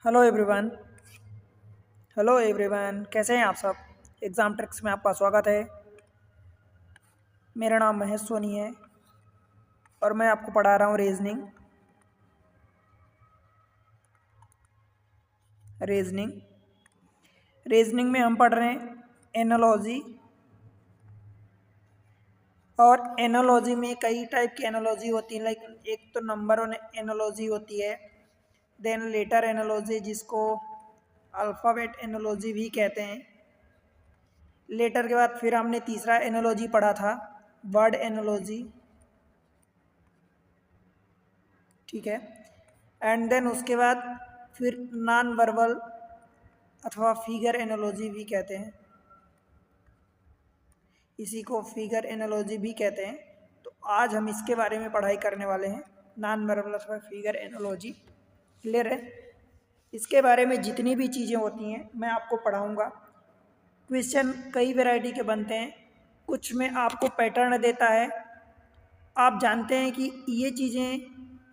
Hello everyone. Hello everyone, कैसे हैं आप सब। एग्ज़ाम ट्रिक्स में आपका स्वागत है। मेरा नाम महेश सोनी है और मैं आपको पढ़ा रहा हूँ रीजनिंग रीजनिंग में हम पढ़ रहे हैं एनालॉजी। और एनालॉजी में कई टाइप की एनालॉजी होती है। लाइक एक तो नंबर वन एनालॉजी होती है, देन लेटर एनालॉजी जिसको अल्फ़ाबेट एनालॉजी भी कहते हैं। लेटर के बाद फिर हमने तीसरा एनालॉजी पढ़ा था, वर्ड एनालॉजी, ठीक है। एंड देन उसके बाद फिर नॉन वर्बल अथवा फिगर एनालॉजी भी कहते हैं, इसी को फिगर एनालॉजी भी कहते हैं। तो आज हम इसके बारे में पढ़ाई करने वाले हैं, नॉन वर्बल अथवा फिगर एनालॉजी। क्लियर है। इसके बारे में जितनी भी चीज़ें होती हैं मैं आपको पढ़ाऊँगा। क्वेश्चन कई वैरायटी के बनते हैं, कुछ में आपको पैटर्न देता है। आप जानते हैं कि ये चीज़ें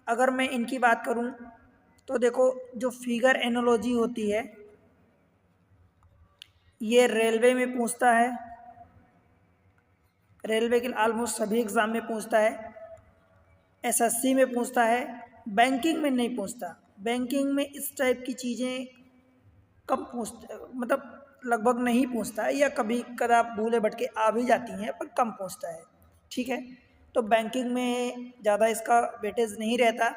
अगर मैं इनकी बात करूं तो देखो, जो फिगर एनालॉजी होती है ये रेलवे में पूछता है, रेलवे के ऑलमोस्ट सभी एग्ज़ाम में पूछता है, एसएससी में पूछता है, बैंकिंग में नहीं पूछता। बैंकिंग में इस टाइप की चीज़ें कब पूछते, मतलब लगभग नहीं पूछता है, या कभी कदा भूले भटके आ भी जाती हैं पर कम पूछता है, ठीक है। तो बैंकिंग में ज़्यादा इसका वेटेज नहीं रहता।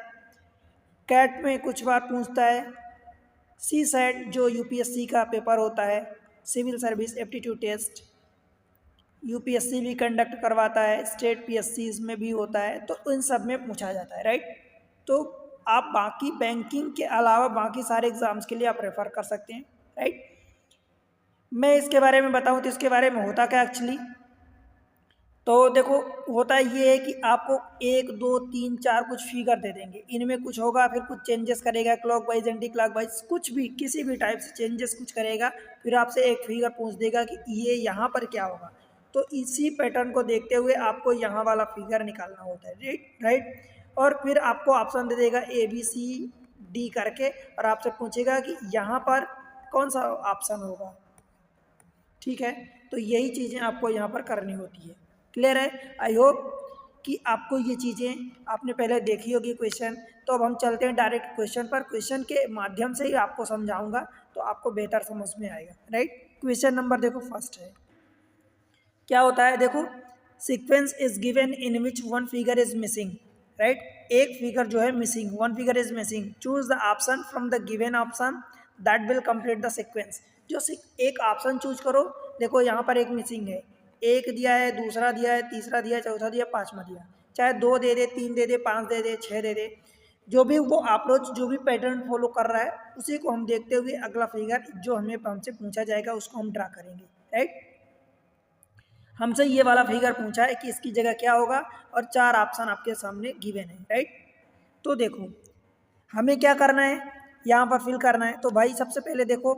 कैट में कुछ बार पूछता है। सी सेट जो यूपीएससी का पेपर होता है, civil service aptitude test, UPSC भी कंडक्ट करवाता है, स्टेट पीएससी में भी होता है, तो इन सब में पूछा जाता है, राइट। तो आप बाकी बैंकिंग के अलावा बाकी सारे एग्जाम्स के लिए आप रेफर कर सकते हैं, राइट। मैं इसके बारे में बताऊं तो इसके बारे में होता क्या एक्चुअली। तो देखो, होता ये है कि आपको 1 2 3 4 कुछ फिगर दे देंगे, इनमें कुछ होगा, फिर कुछ चेंजेस करेगा, clock wise anti clock wise कुछ भी किसी भी टाइप से चेंजेस कुछ करेगा, फिर आपसे एक फिगर पूछ देगा कि ये यहाँ पर क्या होगा। तो इसी पैटर्न को देखते हुए आपको यहाँ वाला फिगर निकालना होता है, राइट। और फिर आपको ऑप्शन दे देगा ABCD करके, और आपसे पूछेगा कि यहाँ पर कौन सा ऑप्शन होगा, ठीक है। तो यही चीज़ें आपको यहाँ पर करनी होती है। क्लियर है। आई होप कि आपको ये चीज़ें आपने पहले देखी होगी क्वेश्चन। तो अब हम चलते हैं डायरेक्ट क्वेश्चन पर। क्वेश्चन के माध्यम से ही आपको समझाऊंगा तो आपको बेहतर समझ में आएगा, राइट। क्वेश्चन नंबर देखो फर्स्ट है, क्या होता है देखो, sequence is given in which one figure is missing, right. एक फिगर जो है missing, one figure is missing, choose the option from the given option that will complete the sequence. जो एक ऑप्शन चूज करो। देखो यहाँ पर एक मिसिंग है, एक दिया है, दूसरा दिया है, तीसरा दिया है, चौथा दिया, पांचवा दिया, चाहे 2 दे दे, 3 दे दे, 5 दे दे, 6 दे दे, जो भी वो अप्रोच जो भी पैटर्न फॉलो कर रहा है उसी को हम देखते हुए अगला फिगर जो हमें हमसे पूछा जाएगा उसको हम ड्रा करेंगे, राइट। हमसे ये वाला फिगर पूछा है कि इसकी जगह क्या होगा, और 4 ऑप्शन आपके सामने गिवन है, राइट। तो देखो हमें क्या करना है, यहाँ पर फिल करना है। तो भाई सबसे पहले देखो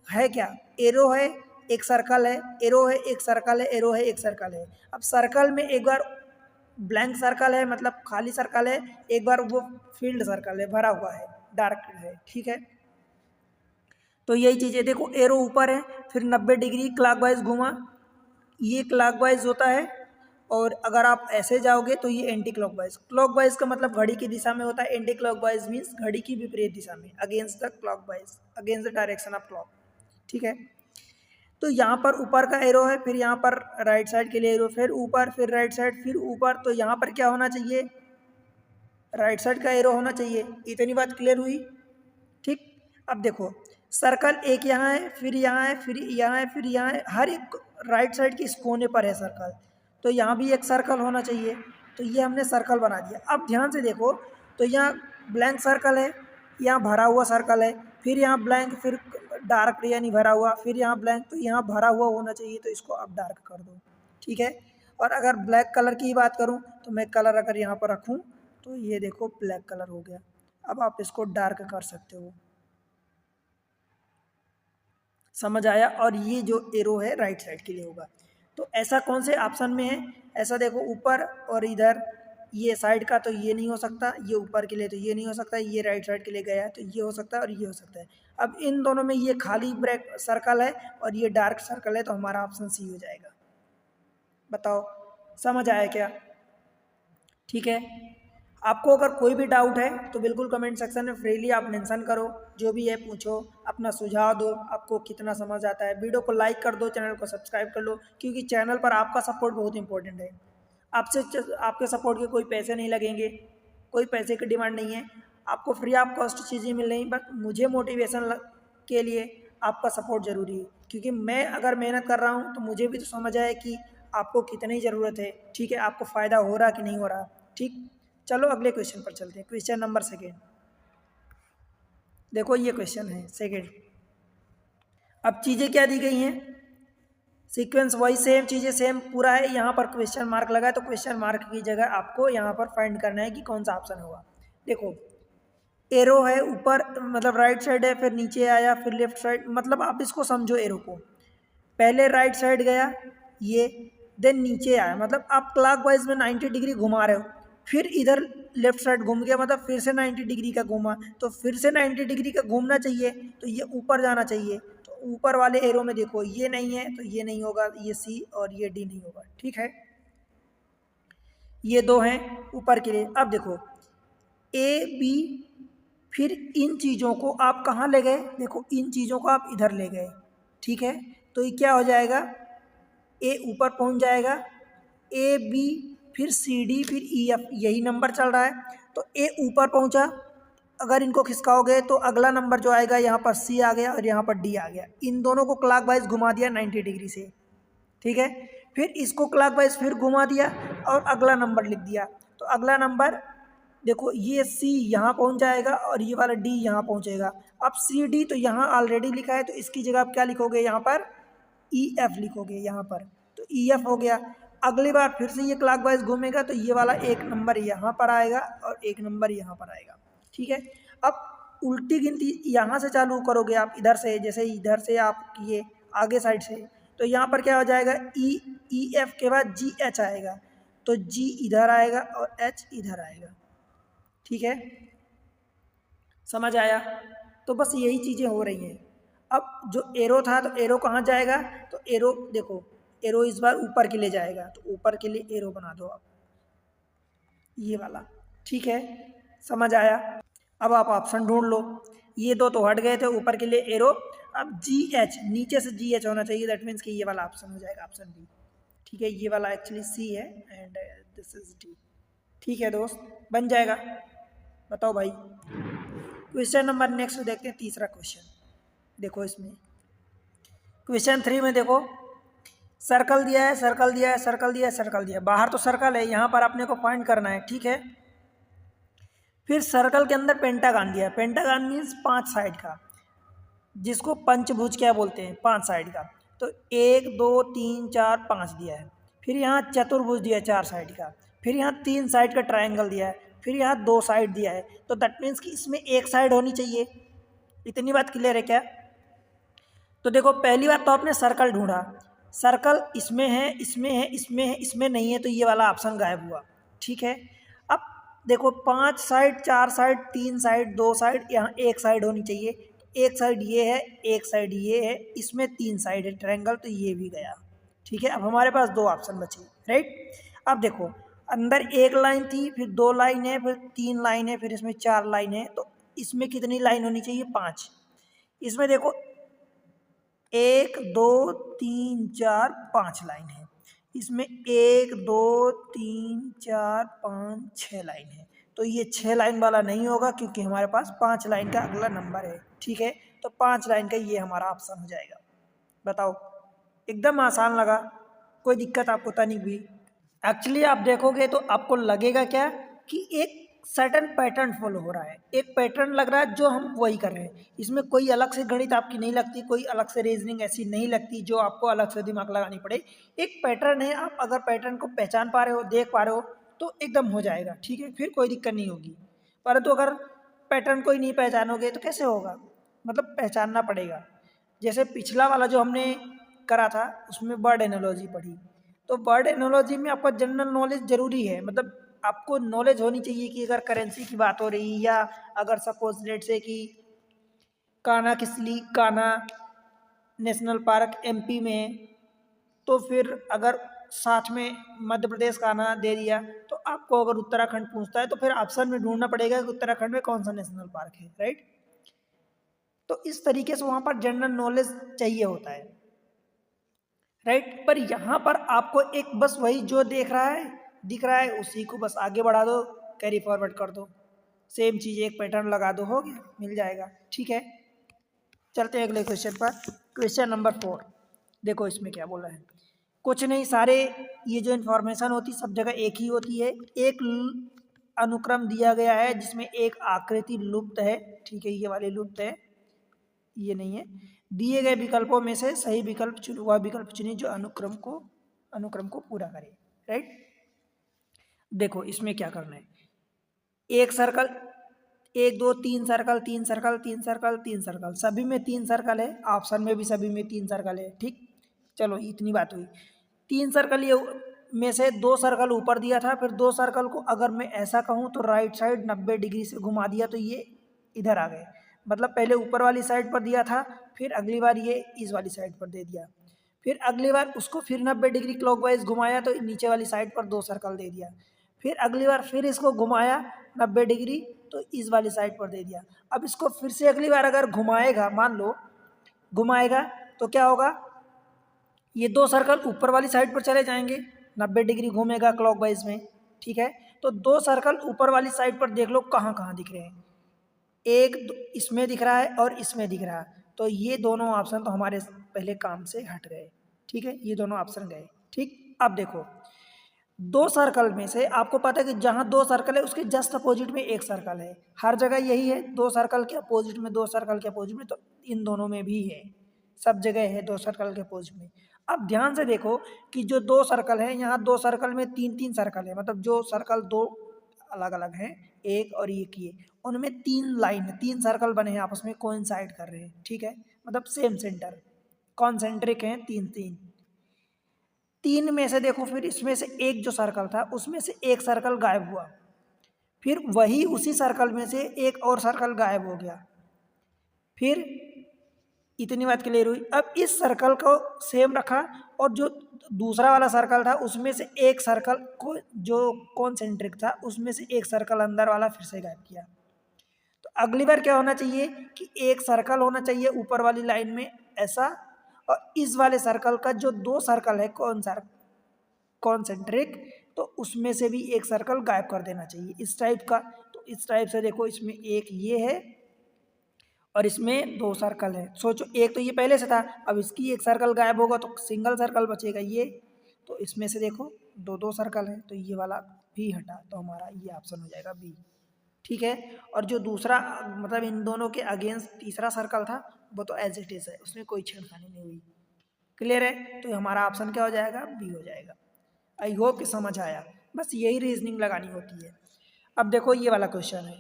है क्या, एरो है, एक सर्कल है, एरो है, एक सर्कल है, एरो है, एक सर्कल है। अब सर्कल में एक बार ब्लैंक सर्कल है, मतलब खाली सर्कल है, एक बार वो फील्ड सर्कल है, भरा हुआ है, डार्क है, ठीक है। तो यही चीज़ है, देखो एरो ऊपर है, फिर 90 डिग्री क्लॉकवाइज घुमा, ये क्लॉकवाइज होता है। और अगर आप ऐसे जाओगे तो ये एंटी क्लॉकवाइज, क्लॉकवाइज का मतलब घड़ी की दिशा में होता है, एंटी क्लॉकवाइज मीन्स घड़ी की विपरीत दिशा में, against the clockwise, against the direction of clock, ठीक है। तो यहाँ पर ऊपर का एरो है, फिर यहाँ पर राइट साइड के लिए एरो, फिर ऊपर, फिर राइट साइड, फिर ऊपर। तो यहाँ पर क्या होना चाहिए, राइट साइड का एरो होना चाहिए। इतनी बात क्लियर हुई, ठीक। अब देखो सर्कल एक यहाँ है, फिर यहाँ है, फिर यहाँ है, फिर यहाँ है, हर एक राइट साइड के इस कोने पर है सर्कल। तो यहाँ भी एक सर्कल होना चाहिए। तो ये हमने सर्कल बना दिया। अब ध्यान से देखो, तो यहाँ ब्लैंक सर्कल है, यहाँ भरा हुआ सर्कल है, फिर यहाँ ब्लैंक, फिर डार्क यानी भरा हुआ, फिर यहाँ ब्लैंक, तो यहाँ भरा हुआ होना चाहिए, तो इसको आप डार्क कर दो, ठीक है। और अगर ब्लैक कलर की बात करूँ तो मैं कलर अगर यहाँ पर रखूँ तो ये देखो ब्लैक कलर हो गया। अब आप इसको डार्क कर सकते हो, समझ आया। और ये जो एरो है राइट साइड के लिए होगा। तो ऐसा कौन से ऑप्शन में है, ऐसा देखो ऊपर और इधर, ये साइड का तो ये नहीं हो सकता, ये ऊपर के लिए तो ये नहीं हो सकता, ये राइट साइड के लिए गया है तो ये हो सकता है और ये हो सकता है। अब इन दोनों में ये खाली ब्रैक सर्कल है और ये डार्क सर्कल है, तो हमारा ऑप्शन सी हो जाएगा। बताओ समझ आया क्या? ठीक है। आपको अगर कोई भी डाउट है तो बिल्कुल कमेंट सेक्शन में फ्रीली आप मेंशन करो, जो भी है पूछो, अपना सुझाव दो, आपको कितना समझ आता है। वीडियो को लाइक कर दो, चैनल को सब्सक्राइब कर लो, क्योंकि चैनल पर आपका सपोर्ट बहुत इंपॉर्टेंट है। आपसे आपके सपोर्ट के कोई पैसे नहीं लगेंगे, कोई पैसे की डिमांड नहीं है, आपको फ्री ऑफ कॉस्ट चीज़ें मिल रही, बट मुझे मोटिवेशन के लिए आपका सपोर्ट ज़रूरी है, क्योंकि मैं अगर मेहनत कर रहा हूँ तो मुझे भी तो समझ आए कि आपको कितनी ज़रूरत है। ठीक है, आपको फ़ायदा हो रहा कि नहीं हो रहा। ठीक, चलो अगले क्वेश्चन पर चलते हैं। क्वेश्चन नंबर सेकेंड, देखो ये क्वेश्चन है सेकेंड। अब चीज़ें क्या दी गई हैं, सीक्वेंस वही सेम, चीज़ें सेम पूरा है, यहाँ पर क्वेश्चन मार्क लगा है, तो क्वेश्चन मार्क की जगह आपको यहाँ पर फाइंड करना है कि कौन सा ऑप्शन होगा। देखो एरो है ऊपर, मतलब राइट साइड है, फिर नीचे आया, फिर लेफ्ट साइड, मतलब आप इसको समझो एरो को, पहले राइट साइड गया ये, देन नीचे आया, मतलब आप क्लॉक वाइज में 90 डिग्री घुमा रहे हो, फिर इधर लेफ्ट साइड घूम गया, मतलब फिर से 90 डिग्री का घूमा, तो फिर से 90 डिग्री का घूमना चाहिए, तो ये ऊपर जाना चाहिए। तो ऊपर वाले एरो में देखो ये नहीं है तो ये नहीं होगा, ये सी और ये डी नहीं होगा। ठीक है, ये दो हैं ऊपर के लिए। अब देखो ए बी, फिर इन चीज़ों को आप कहाँ ले गए, देखो इन चीज़ों को आप इधर ले गए। ठीक है, तो ये क्या हो जाएगा, ए ऊपर पहुंच जाएगा, ए बी फिर सी डी फिर ई एफ, यही नंबर चल रहा है, तो ए ऊपर पहुंचा, अगर इनको खिसकाओगे तो अगला नंबर जो आएगा यहाँ पर सी आ गया और यहाँ पर डी आ गया, इन दोनों को क्लॉकवाइज घुमा दिया 90 डिग्री से। ठीक है, फिर इसको क्लॉकवाइज फिर घुमा दिया और अगला नंबर लिख दिया, तो अगला नंबर देखो ये सी यहाँ पहुँच जाएगा और ये वाला डी यहाँ पहुँचेगा। अब सी डी तो यहाँ ऑलरेडी लिखा है, तो इसकी जगह आप क्या लिखोगे, यहाँ पर ई एफ लिखोगे यहाँ पर, तो ई एफ हो गया। अगली बार फिर से ये क्लॉकवाइज घूमेगा तो ये वाला एक नंबर यहाँ पर आएगा और एक नंबर यहाँ पर आएगा। ठीक है, अब उल्टी गिनती यहाँ से चालू करोगे आप, इधर से, जैसे इधर से आप किए आगे साइड से, तो यहाँ पर क्या हो जाएगा, ई एफ के बाद जी एच आएगा, तो जी इधर आएगा और एच इधर आएगा। ठीक है, समझ आया? तो बस यही चीज़ें हो रही हैं। अब जो एरो था तो एरो कहाँ जाएगा, तो एरो देखो एरो इस बार ऊपर के लिए जाएगा, तो ऊपर के लिए एरो बना दो आप, ये वाला। ठीक है, समझ आया? अब आप ऑप्शन ढूंढ लो, ये दो तो हट गए थे, ऊपर के लिए एरो, अब जी एच, नीचे से जी एच होना चाहिए, दैट मीन्स कि ये वाला ऑप्शन हो जाएगा, ऑप्शन बी। ठीक है, ये वाला एक्चुअली सी है एंड दिस इज डी। ठीक है दोस्त, बन जाएगा। बताओ भाई, क्वेश्चन नंबर नेक्स्ट देखते हैं, तीसरा क्वेश्चन। देखो इसमें क्वेश्चन 3 में देखो सर्कल दिया है, सर्कल दिया है, सर्कल दिया है, सर्कल दिया है, बाहर तो सर्कल है, यहाँ पर अपने को फाइंड करना है। ठीक है, फिर सर्कल के अंदर पेंटागन दिया है, पेंटागन मीन्स 5 साइड का, जिसको पंचभुज क्या बोलते हैं, 5 साइड का, तो 1 2 3 4 5 दिया है। फिर यहाँ चतुर्भुज दिया है 4 साइड का, फिर यहाँ 3 साइड का ट्रायंगल दिया है, फिर यहाँ 2 साइड दिया है, तो दैट मीन्स कि इसमें एक साइड होनी चाहिए। इतनी बात क्लियर है क्या? तो देखो पहली बात तो आपने सर्कल ढूंढा, सर्कल इसमें है, इसमें है, इसमें है, इसमें नहीं है, तो ये वाला ऑप्शन गायब हुआ। ठीक है, अब देखो 5 साइड, 4 साइड, 3 साइड, 2 साइड, यहाँ एक साइड होनी चाहिए, एक साइड ये है, एक साइड ये है, इसमें 3 साइड है ट्रायंगल, तो ये भी गया। ठीक है, अब हमारे पास 2 ऑप्शन बचे, राइट। अब देखो अंदर एक लाइन थी, फिर 2 लाइन है, फिर 3 लाइन है, फिर इसमें 4 लाइन है, तो इसमें कितनी लाइन होनी चाहिए, 5। इसमें देखो 1 2 3 4 5 लाइन है, इसमें 1 2 3 4 5 6 लाइन है, तो ये 6 लाइन वाला नहीं होगा, क्योंकि हमारे पास 5 लाइन का अगला नंबर है। ठीक है, तो 5 लाइन का ये हमारा ऑप्शन हो जाएगा। बताओ, एकदम आसान लगा, कोई दिक्कत आपको तो नहीं हुई? एक्चुअली आप देखोगे तो आपको लगेगा क्या कि एक सर्टन पैटर्न फॉलो हो रहा है, एक पैटर्न लग रहा है जो हम वही कर रहे हैं, इसमें कोई अलग से गणित आपकी नहीं लगती, कोई अलग से रीजनिंग ऐसी नहीं लगती जो आपको अलग से दिमाग लगानी पड़े। एक पैटर्न है, आप अगर पैटर्न को पहचान पा रहे हो, देख पा रहे हो, तो एकदम हो जाएगा। ठीक है, फिर कोई दिक्कत नहीं होगी। परंतु अगर पैटर्न को ही नहीं पहचानोगे तो कैसे होगा, मतलब पहचानना पड़ेगा। जैसे पिछला वाला जो हमने करा था उसमें वर्ड एनालॉजी पढ़ी, तो वर्ड एनालॉजी में आपका जनरल नॉलेज जरूरी है, मतलब आपको नॉलेज होनी चाहिए कि अगर करेंसी की बात हो रही, या अगर सपोज लेट से कि कान्हा नेशनल पार्क एमपी में है, तो फिर अगर साथ में मध्य प्रदेश कान्हा दे दिया, तो आपको अगर उत्तराखंड पूछता है तो फिर ऑप्शन में ढूंढना पड़ेगा कि उत्तराखंड में कौन सा नेशनल पार्क है, राइट। तो इस तरीके से वहां पर जनरल नॉलेज चाहिए होता है, राइट। पर यहाँ पर आपको एक बस वही जो दिख रहा है उसी को बस आगे बढ़ा दो, कैरी फॉरवर्ड कर दो, सेम चीज़ एक पैटर्न लगा दो, हो गया, मिल जाएगा, ठीक है। चलते हैं अगले क्वेश्चन पर। क्वेश्चन नंबर 4, देखो इसमें क्या बोला है। कुछ नहीं, सारे ये जो इन्फॉर्मेशन होती सब जगह एक ही होती है। एक अनुक्रम दिया गया है जिसमें एक आकृति लुप्त है, ठीक है, ये वाली लुप्त है, ये नहीं है। दिए गए विकल्पों में से सही विकल्प चुनो, वह विकल्प चुनिए जो अनुक्रम को पूरा करे, राइट। देखो इसमें क्या करना है, एक circle, 1 2 3 circle, 3 circle, 3 circle, 3 circle, सभी में 3 सर्कल है, ऑप्शन में भी सभी में 3 सर्कल है, ठीक। चलो इतनी बात हुई। 3 सर्कल ये में से 2 सर्कल ऊपर दिया था, फिर 2 सर्कल को अगर मैं ऐसा कहूँ तो राइट साइड 90 डिग्री से घुमा दिया तो ये इधर आ गए। मतलब पहले ऊपर वाली साइड पर दिया था, फिर अगली बार ये इस वाली साइड पर दे दिया, फिर अगली बार उसको फिर 90 डिग्री क्लॉकवाइज घुमाया तो नीचे वाली साइड पर 2 सर्कल दे दिया, फिर अगली बार फिर इसको घुमाया 90 डिग्री तो इस वाली साइड पर दे दिया। अब इसको फिर से अगली बार अगर घुमाएगा, मान लो घुमाएगा, तो क्या होगा, ये 2 सर्कल ऊपर वाली साइड पर चले जाएंगे, 90 डिग्री घूमेगा क्लॉकवाइज में, ठीक है। तो 2 सर्कल ऊपर वाली साइड पर देख लो कहाँ कहाँ दिख रहे हैं, एक इसमें दिख रहा है और इसमें दिख रहा है, तो ये दोनों ऑप्शन तो हमारे पहले काम से हट गए, ठीक है, ये दोनों ऑप्शन गए, ठीक। अब देखो 2 सर्कल में से आपको पता है कि जहाँ 2 सर्कल है उसके जस्ट अपोजिट में 1 सर्कल है, हर जगह यही है, 2 सर्कल के अपोजिट में 2 सर्कल के अपोजिट में, तो इन दोनों में भी है, सब जगह है 2 सर्कल के अपोजिट में। अब ध्यान से देखो कि जो 2 सर्कल है, यहाँ 2 सर्कल में 3 सर्कल है, मतलब जो सर्कल 2 अलग अलग हैं, एक और एक ये, उनमें 3 लाइन 3 सर्कल बने हैं, आपस में कोइंसाइड कर रहे हैं, ठीक है, मतलब सेम सेंटर, कॉन्सेंट्रिक हैं, 3 में से देखो, फिर इसमें से एक जो सर्कल था उसमें से एक सर्कल गायब हुआ, फिर वही उसी सर्कल में से एक और सर्कल गायब हो गया, फिर इतनी बात क्लियर हुई। अब इस सर्कल को सेम रखा और जो दूसरा वाला सर्कल था उसमें से एक सर्कल को जो कॉन्सेंट्रिक था उसमें से एक सर्कल अंदर वाला फिर से गायब किया। तो अगली बार क्या होना चाहिए कि एक सर्कल होना चाहिए ऊपर वाली लाइन में ऐसा, और इस वाले सर्कल का जो 2 सर्कल है कॉन्सेंट्रिक, तो उसमें से भी एक सर्कल गायब कर देना चाहिए, इस टाइप का। तो इस टाइप से देखो इसमें एक ये है और इसमें 2 सर्कल है, सोचो एक तो ये पहले से था, अब इसकी एक सर्कल गायब होगा तो सिंगल सर्कल बचेगा ये, तो इसमें से देखो 2 सर्कल है, तो ये वाला भी हटा, तो हमारा ये ऑप्शन हो जाएगा बी, ठीक है। और जो दूसरा मतलब इन दोनों के अगेंस्ट तीसरा सर्कल था वो तो एज इट इज है, उसमें कोई छेड़खानी नहीं हुई, क्लियर है। तो हमारा ऑप्शन क्या हो जाएगा, बी हो जाएगा। आई होप कि समझ आया, बस यही रीजनिंग लगानी होती है। अब देखो ये वाला क्वेश्चन है,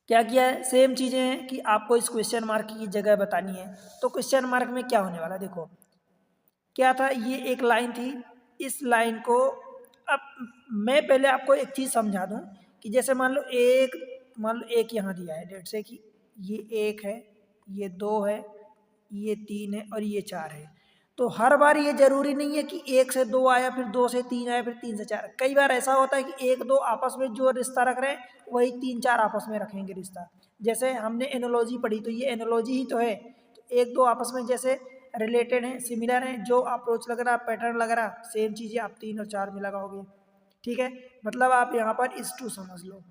क्या किया है, सेम चीज़ें हैं कि आपको इस क्वेश्चन मार्क की जगह बतानी है। तो क्वेश्चन मार्क में क्या होने वाला, देखो क्या था, ये एक लाइन थी, इस लाइन को अब मैं पहले आपको एक चीज़ समझा दूं कि जैसे मान लो एक यहाँ दिया है, डेट से कि ये 1 है, ये 2 है, ये 3 है और ये 4 है। तो हर बार ये जरूरी नहीं है कि 1 से 2 आया, फिर 2 से 3 आया, फिर 3 से 4। कई बार ऐसा होता है कि 1 2 आपस में जो रिश्ता रख रहे हैं वही 3 4 आपस में रखेंगे रिश्ता। जैसे हमने एनोलॉजी पढ़ी तो ये एनोलॉजी ही तो है, तो 1 2 आपस में जैसे रिलेटेड हैं, सिमिलर हैं, जो अप्रोच लग रहा, पैटर्न लग रहा, सेम चीज़ें आप 3 और 4 में लगाओगे, ठीक है। मतलब आप यहाँ पर इस टू समझ लो,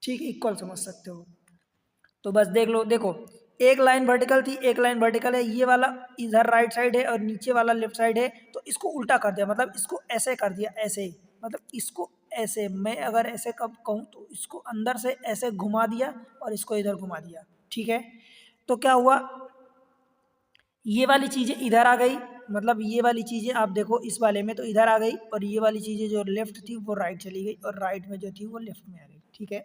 ठीक, इक्वल समझ सकते हो। तो बस देख लो, देखो एक लाइन वर्टिकल थी, एक लाइन वर्टिकल है, ये वाला इधर राइट साइड है और नीचे वाला लेफ्ट साइड है, तो इसको उल्टा कर दिया, मतलब इसको ऐसे कर दिया, ऐसे, मतलब इसको ऐसे, मैं अगर ऐसे कब कहूँ तो इसको अंदर से ऐसे घुमा दिया और इसको इधर घुमा दिया, ठीक है। तो क्या हुआ, ये वाली चीज़ें इधर आ गई, मतलब ये वाली चीज़ें आप देखो इस वाले में तो इधर आ गई, और ये वाली चीज़ें जो लेफ्ट थी वो राइट चली गई, और राइट में जो थी वो लेफ्ट में आ गई, ठीक है।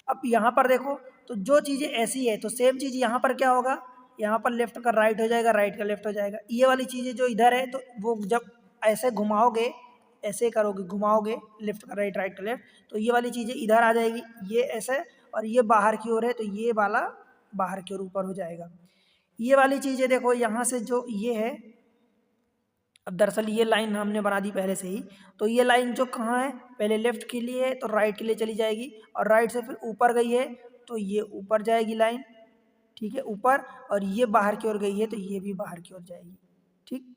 अब यहाँ पर देखो, तो जो चीज़ें ऐसी है तो सेम चीज़ यहाँ पर क्या होगा, यहाँ पर लेफ्ट का राइट हो जाएगा, राइट का लेफ्ट हो जाएगा। ये वाली चीज़ें जो इधर है तो वो जब ऐसे घुमाओगे ऐसे करोगे, घुमाओगे लेफ्ट का राइट, राइट का लेफ्ट, तो ये वाली चीज़ें इधर आ जाएगी, ये ऐसे, और ये बाहर की ओर है तो ये वाला बाहर की ओर ऊपर हो जाएगा। ये वाली चीज़ें देखो यहाँ से जो ये है, अब दरअसल ये लाइन हमने बना दी पहले से ही, तो ये लाइन जो कहाँ है, पहले लेफ्ट के लिए है तो राइट के लिए चली जाएगी, और राइट से फिर ऊपर गई है तो ये ऊपर जाएगी लाइन, ठीक है, ऊपर, और ये बाहर की ओर गई है तो ये भी बाहर की ओर जाएगी, ठीक।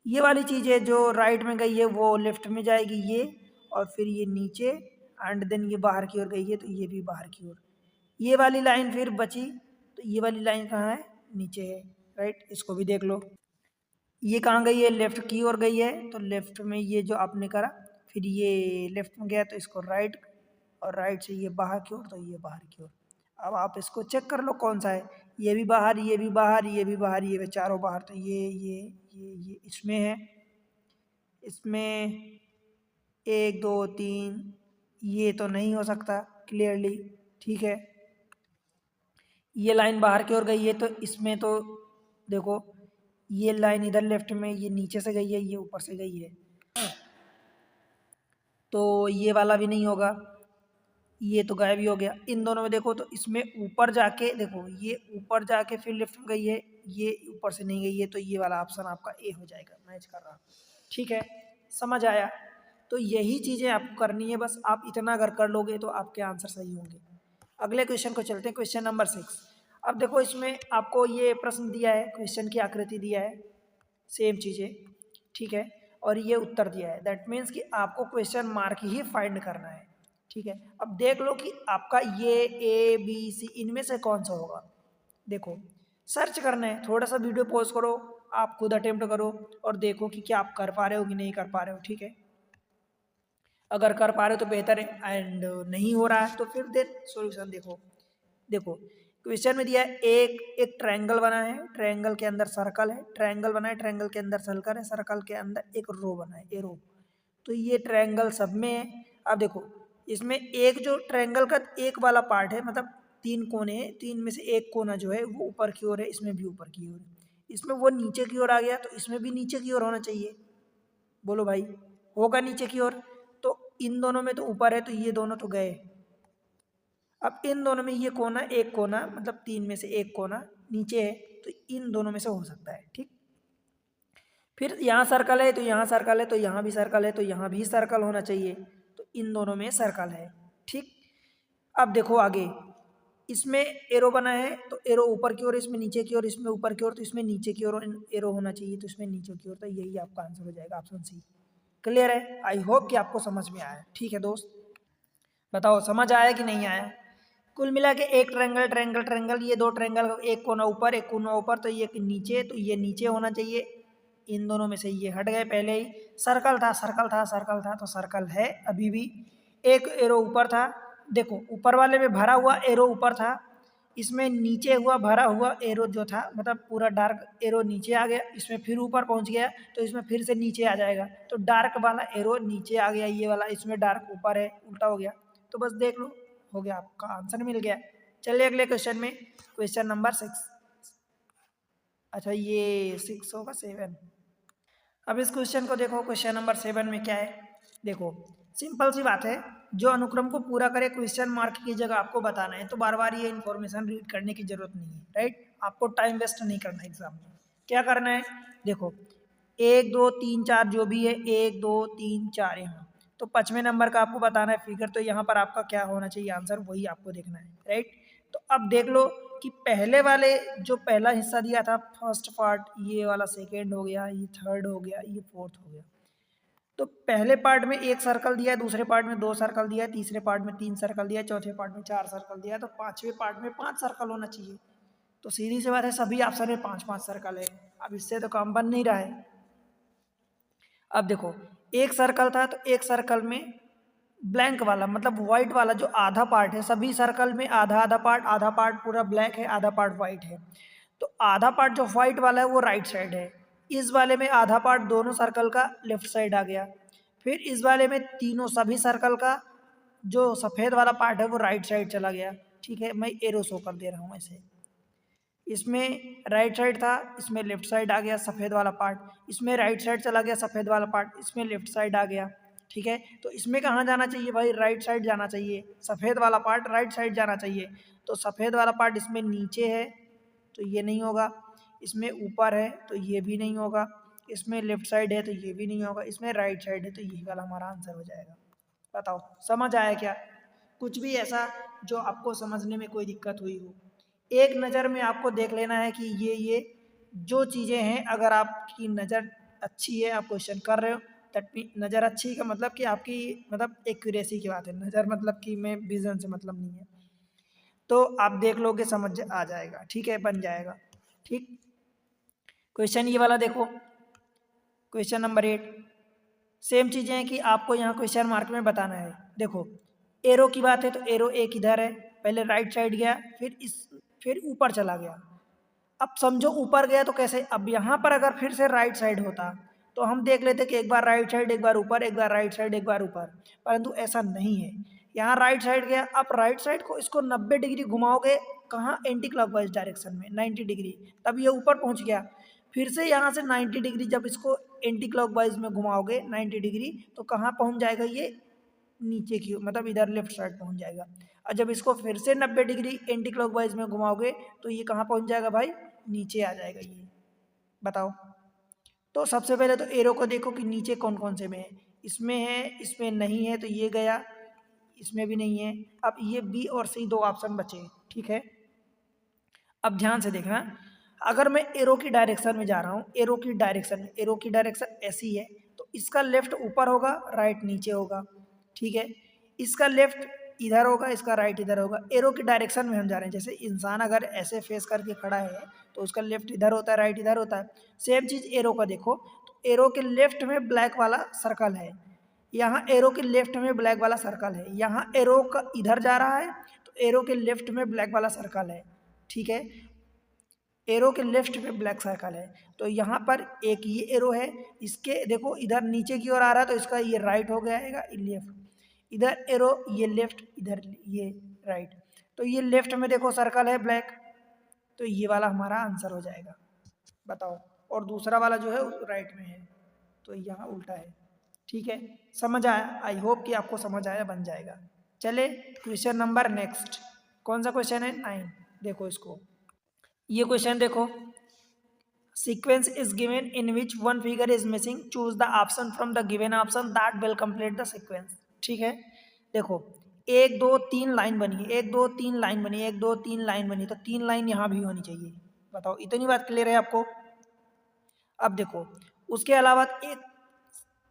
ये वाली चीज़ें जो राइट में गई है वो लेफ्ट में जाएगी ये, और फिर ये नीचे, एंड देन ये बाहर की ओर गई है तो ये भी बाहर की ओर। ये वाली लाइन फिर बची, तो ये वाली लाइन कहाँ है, नीचे है, राइट, इसको भी देख लो। ये कहाँ गई है, लेफ्ट की ओर गई है, तो लेफ्ट में ये जो आपने करा, फिर ये लेफ्ट में गया तो इसको राइट, और राइट से ये बाहर की ओर तो ये बाहर की ओर। अब आप इसको चेक कर लो कौन सा है, ये भी बाहर, ये भी बाहर, ये भी बाहर, ये भी चारों बाहर, तो ये इसमें है, इसमें 1 2 3, ये तो नहीं हो सकता क्लियरली, ठीक है। ये लाइन बाहर की ओर गई है तो इसमें तो देखो ये लाइन इधर लेफ्ट में, ये नीचे से गई है, ये ऊपर से गई है, तो ये वाला भी नहीं होगा, ये तो गायब ही हो गया। इन दोनों में देखो तो इसमें ऊपर जाके देखो, ये ऊपर जाके फिर लेफ्ट में गई है, ये ऊपर से नहीं गई है, तो ये वाला ऑप्शन आपका ए हो जाएगा, मैच कर रहा, ठीक है, समझ आया। तो यही चीज़ें आपको करनी है, बस आप इतना अगर कर लोगे तो आपके आंसर सही होंगे। अगले क्वेश्चन को चलते हैं, क्वेश्चन नंबर 6। अब देखो इसमें आपको ये प्रश्न दिया है, क्वेश्चन की आकृति दिया है, सेम चीज़ें, ठीक है, और ये उत्तर दिया है, दैट मीन्स कि आपको क्वेश्चन मार्क ही फाइंड करना है, ठीक है। अब देख लो कि आपका ये ए बी सी इनमें से कौन सा होगा, देखो सर्च करना है, थोड़ा सा वीडियो पॉज करो, आप खुद अटेम्प्ट करो और देखो कि क्या आप कर पा रहे हो कि नहीं कर पा रहे हो, ठीक है। अगर कर पा रहे हो तो बेहतर है, एंड नहीं हो रहा है तो फिर देन सॉल्यूशन देखो। देखो क्वेश्चन में दिया है एक ट्रायंगल बना है, ट्रायंगल के अंदर सर्कल है, ट्रायंगल बना है, ट्रायंगल के अंदर सर्कल है, सर्कल के अंदर एक रो बना है, एरो, तो ये ट्रायंगल सब में है। अब देखो इसमें एक जो ट्रायंगल का एक वाला पार्ट है, मतलब 3 कोने हैं, 3 में से एक कोना जो है वो ऊपर की ओर है, इसमें भी ऊपर की ओर है, इसमें वो नीचे की ओर आ गया तो इसमें भी नीचे की ओर होना चाहिए, बोलो भाई होगा नीचे की ओर, तो इन दोनों में तो ऊपर है तो ये दोनों तो गए। अब इन दोनों में ये कोना, एक कोना, मतलब 3 में से एक कोना नीचे है, तो इन दोनों में से हो सकता है, ठीक। फिर यहाँ सर्कल है तो यहाँ सर्कल है, तो यहाँ भी सर्कल है, तो यहाँ भी सर्कल होना चाहिए, तो इन दोनों में सर्कल है, ठीक। अब देखो आगे, इसमें एरो बना है तो एरो ऊपर की ओर, इसमें नीचे की ओर, इसमें ऊपर की ओर, तो इसमें नीचे की ओर एरो होना चाहिए, तो इसमें नीचे की ओर, तो यही आपका आंसर हो जाएगा, ऑप्शन सी। क्लियर है, आई होप कि आपको समझ में आया, ठीक है दोस्त, बताओ समझ आया कि नहीं आया। कुल मिला के एक ट्रायंगल ट्रायंगल ट्रायंगल, ये 2 ट्रायंगल, एक कोना ऊपर एक कोना ऊपर, तो ये नीचे, तो ये नीचे होना चाहिए, इन दोनों में से ये हट गए पहले ही। सर्कल था सर्कल था सर्कल था, तो सर्कल है अभी भी। एक एरो ऊपर था, देखो ऊपर वाले में भरा हुआ एरो ऊपर था, इसमें नीचे हुआ भरा हुआ एरो जो था, मतलब पूरा डार्क एरो नीचे आ गया, इसमें फिर ऊपर पहुंच गया तो इसमें फिर से नीचे आ जाएगा, तो डार्क वाला एरो नीचे आ गया, ये वाला इसमें डार्क ऊपर है, उल्टा हो गया, तो बस देख लो हो गया, आपका आंसर मिल गया। चलिए अगले क्वेश्चन में, क्वेश्चन नंबर 6, अच्छा ये 6 होगा 7। अब इस क्वेश्चन को देखो, क्वेश्चन नंबर 7 में क्या है, देखो सिंपल सी बात है, जो अनुक्रम को पूरा करे क्वेश्चन मार्क की जगह आपको बताना है, तो बार बार ये इन्फॉर्मेशन रीड करने की जरूरत नहीं है, राइट, आपको टाइम वेस्ट नहीं करना है एग्जाम में। क्या करना है, देखो 1 2 3 4 जो भी है, 1 2 3 4 यहाँ, तो 5वें नंबर का आपको बताना है फिगर, तो यहाँ पर आपका क्या होना चाहिए आंसर, वही आपको देखना है, राइट। तो अब देख लो कि पहले वाले जो पहला हिस्सा दिया था फर्स्ट पार्ट, ये वाला सेकेंड हो गया, ये थर्ड हो गया, ये फोर्थ हो गया, तो पहले पार्ट में 1 सर्कल दिया है, दूसरे पार्ट में 2 सर्कल दिया है, तीसरे पार्ट में 3 सर्कल दिया है, चौथे पार्ट में 4 सर्कल दिया है, तो 5वें पार्ट में 5 सर्कल होना चाहिए, तो सीधी सी बात है सभी ऑप्शन में 5-5 सर्कल है, अब इससे तो काम बन नहीं रहा है। अब देखो एक सर्कल था तो एक सर्कल में ब्लैंक वाला, मतलब व्हाइट वाला जो आधा पार्ट है, सभी सर्कल में आधा पार्ट पूरा ब्लैक है, आधा पार्ट व्हाइट है, तो आधा पार्ट जो व्हाइट वाला है वो राइट साइड है, इस वाले में आधा पार्ट दोनों सर्कल का लेफ्ट साइड आ गया, फिर इस वाले में तीनों सभी सर्कल का जो सफ़ेद वाला पार्ट है वो राइट साइड चला गया, ठीक है, मैं एरो शो कर दे रहा हूँ ऐसे। इसमें राइट साइड था, इसमें लेफ्ट साइड आ गया सफ़ेद वाला पार्ट, इसमें राइट साइड चला गया सफ़ेद वाला पार्ट, इसमें लेफ्ट साइड आ गया। ठीक है, तो इसमें कहाँ जाना चाहिए भाई, राइट साइड जाना चाहिए, सफ़ेद वाला पार्ट राइट साइड जाना चाहिए। तो सफ़ेद वाला पार्ट इसमें नीचे है तो ये नहीं होगा, इसमें ऊपर है तो ये भी नहीं होगा, इसमें लेफ्ट साइड है तो ये भी नहीं होगा, इसमें राइट साइड है तो यही वाला हमारा आंसर हो जाएगा। बताओ समझ आया क्या? कुछ भी ऐसा जो आपको समझने में कोई दिक्कत हुई हो, एक नज़र में आपको देख लेना है कि ये जो चीज़ें हैं, अगर आपकी नज़र अच्छी है, आप क्वेश्चन कर रहे हो, दैट मीन नज़र अच्छी का मतलब कि आपकी मतलब एक्यूरेसी की बात है, नज़र मतलब कि मैं विजन से मतलब नहीं है, तो आप देख लोगे समझ आ जाएगा। ठीक है, बन जाएगा। ठीक, क्वेश्चन ये वाला देखो, क्वेश्चन नंबर 8, सेम चीज़ें हैं कि आपको यहाँ क्वेश्चन मार्क में बताना है। देखो एरो की बात है तो एरो एक इधर है, पहले राइट साइड गया, फिर ऊपर चला गया। अब समझो ऊपर गया तो कैसे, अब यहाँ पर अगर फिर से राइट साइड होता तो हम देख लेते कि एक बार राइट साइड एक बार ऊपर, एक बार राइट साइड एक बार ऊपर, परंतु ऐसा नहीं है। यहाँ राइट साइड गया, आप राइट साइड को इसको 90 डिग्री घुमाओगे, कहाँ, एंटी क्लॉकवाइज डायरेक्शन में 90 डिग्री, तब ये ऊपर पहुँच गया। फिर से यहाँ से 90 डिग्री जब इसको एंटी क्लॉकवाइज में घुमाओगे 90 डिग्री, तो कहाँ पहुँच जाएगा ये, नीचे की मतलब इधर लेफ्ट साइड पहुँच जाएगा। और जब इसको फिर से 90 डिग्री एंटी क्लॉकवाइज में घुमाओगे तो ये कहाँ पहुँच जाएगा भाई, नीचे आ जाएगा ये। बताओ, तो सबसे पहले तो एरो को देखो कि नीचे कौन कौन से में है, इसमें है, इसमें नहीं है तो ये गया, इसमें भी नहीं है। अब ये बी और सी दो ऑप्शन बचे। ठीक है, अब ध्यान से देखना, अगर मैं एरो की डायरेक्शन में जा रहा हूँ, एरो की डायरेक्शन ऐसी है, तो इसका लेफ्ट ऊपर होगा, राइट नीचे होगा। ठीक है, इसका लेफ्ट इधर होगा, इसका राइट इधर होगा। एरो की डायरेक्शन में हम जा रहे हैं, जैसे इंसान अगर ऐसे फेस करके खड़ा है तो उसका लेफ्ट इधर होता है, राइट इधर होता है। सेम चीज़ एरो का देखो, तो एरो के लेफ्ट में ब्लैक वाला सर्कल है, यहाँ एरो के लेफ्ट में ब्लैक वाला सर्कल है, यहाँ एरो का इधर जा रहा है तो एरो के लेफ्ट में ब्लैक वाला सर्कल है। ठीक है, एरो के लेफ्ट पे ब्लैक सर्कल है, तो यहाँ पर एक ये एरो है, इसके देखो इधर नीचे की ओर आ रहा है तो इसका ये राइट हो गया है, लेफ्ट, इधर एरो ये लेफ्ट, इधर ये राइट, तो ये लेफ्ट में देखो सर्कल है ब्लैक, तो ये वाला हमारा आंसर हो जाएगा। बताओ, और दूसरा वाला जो है राइट में है, तो यहाँ उल्टा है। ठीक है, समझ आया? आई होप कि आपको समझ आया, बन जाएगा। चले क्वेश्चन नंबर नेक्स्ट, कौन सा क्वेश्चन है, 9। देखो इसको, ये क्वेश्चन देखो, sequence is given in which one figure is missing, choose the option from the given option that will complete the sequence. ठीक है, देखो 1 2 3 लाइन बनी, 1 2 3 लाइन बनी, 1 2 3 लाइन बनी, तो 3 लाइन यहाँ भी होनी चाहिए। बताओ, इतनी बात क्लियर है आपको? अब देखो, उसके अलावा एक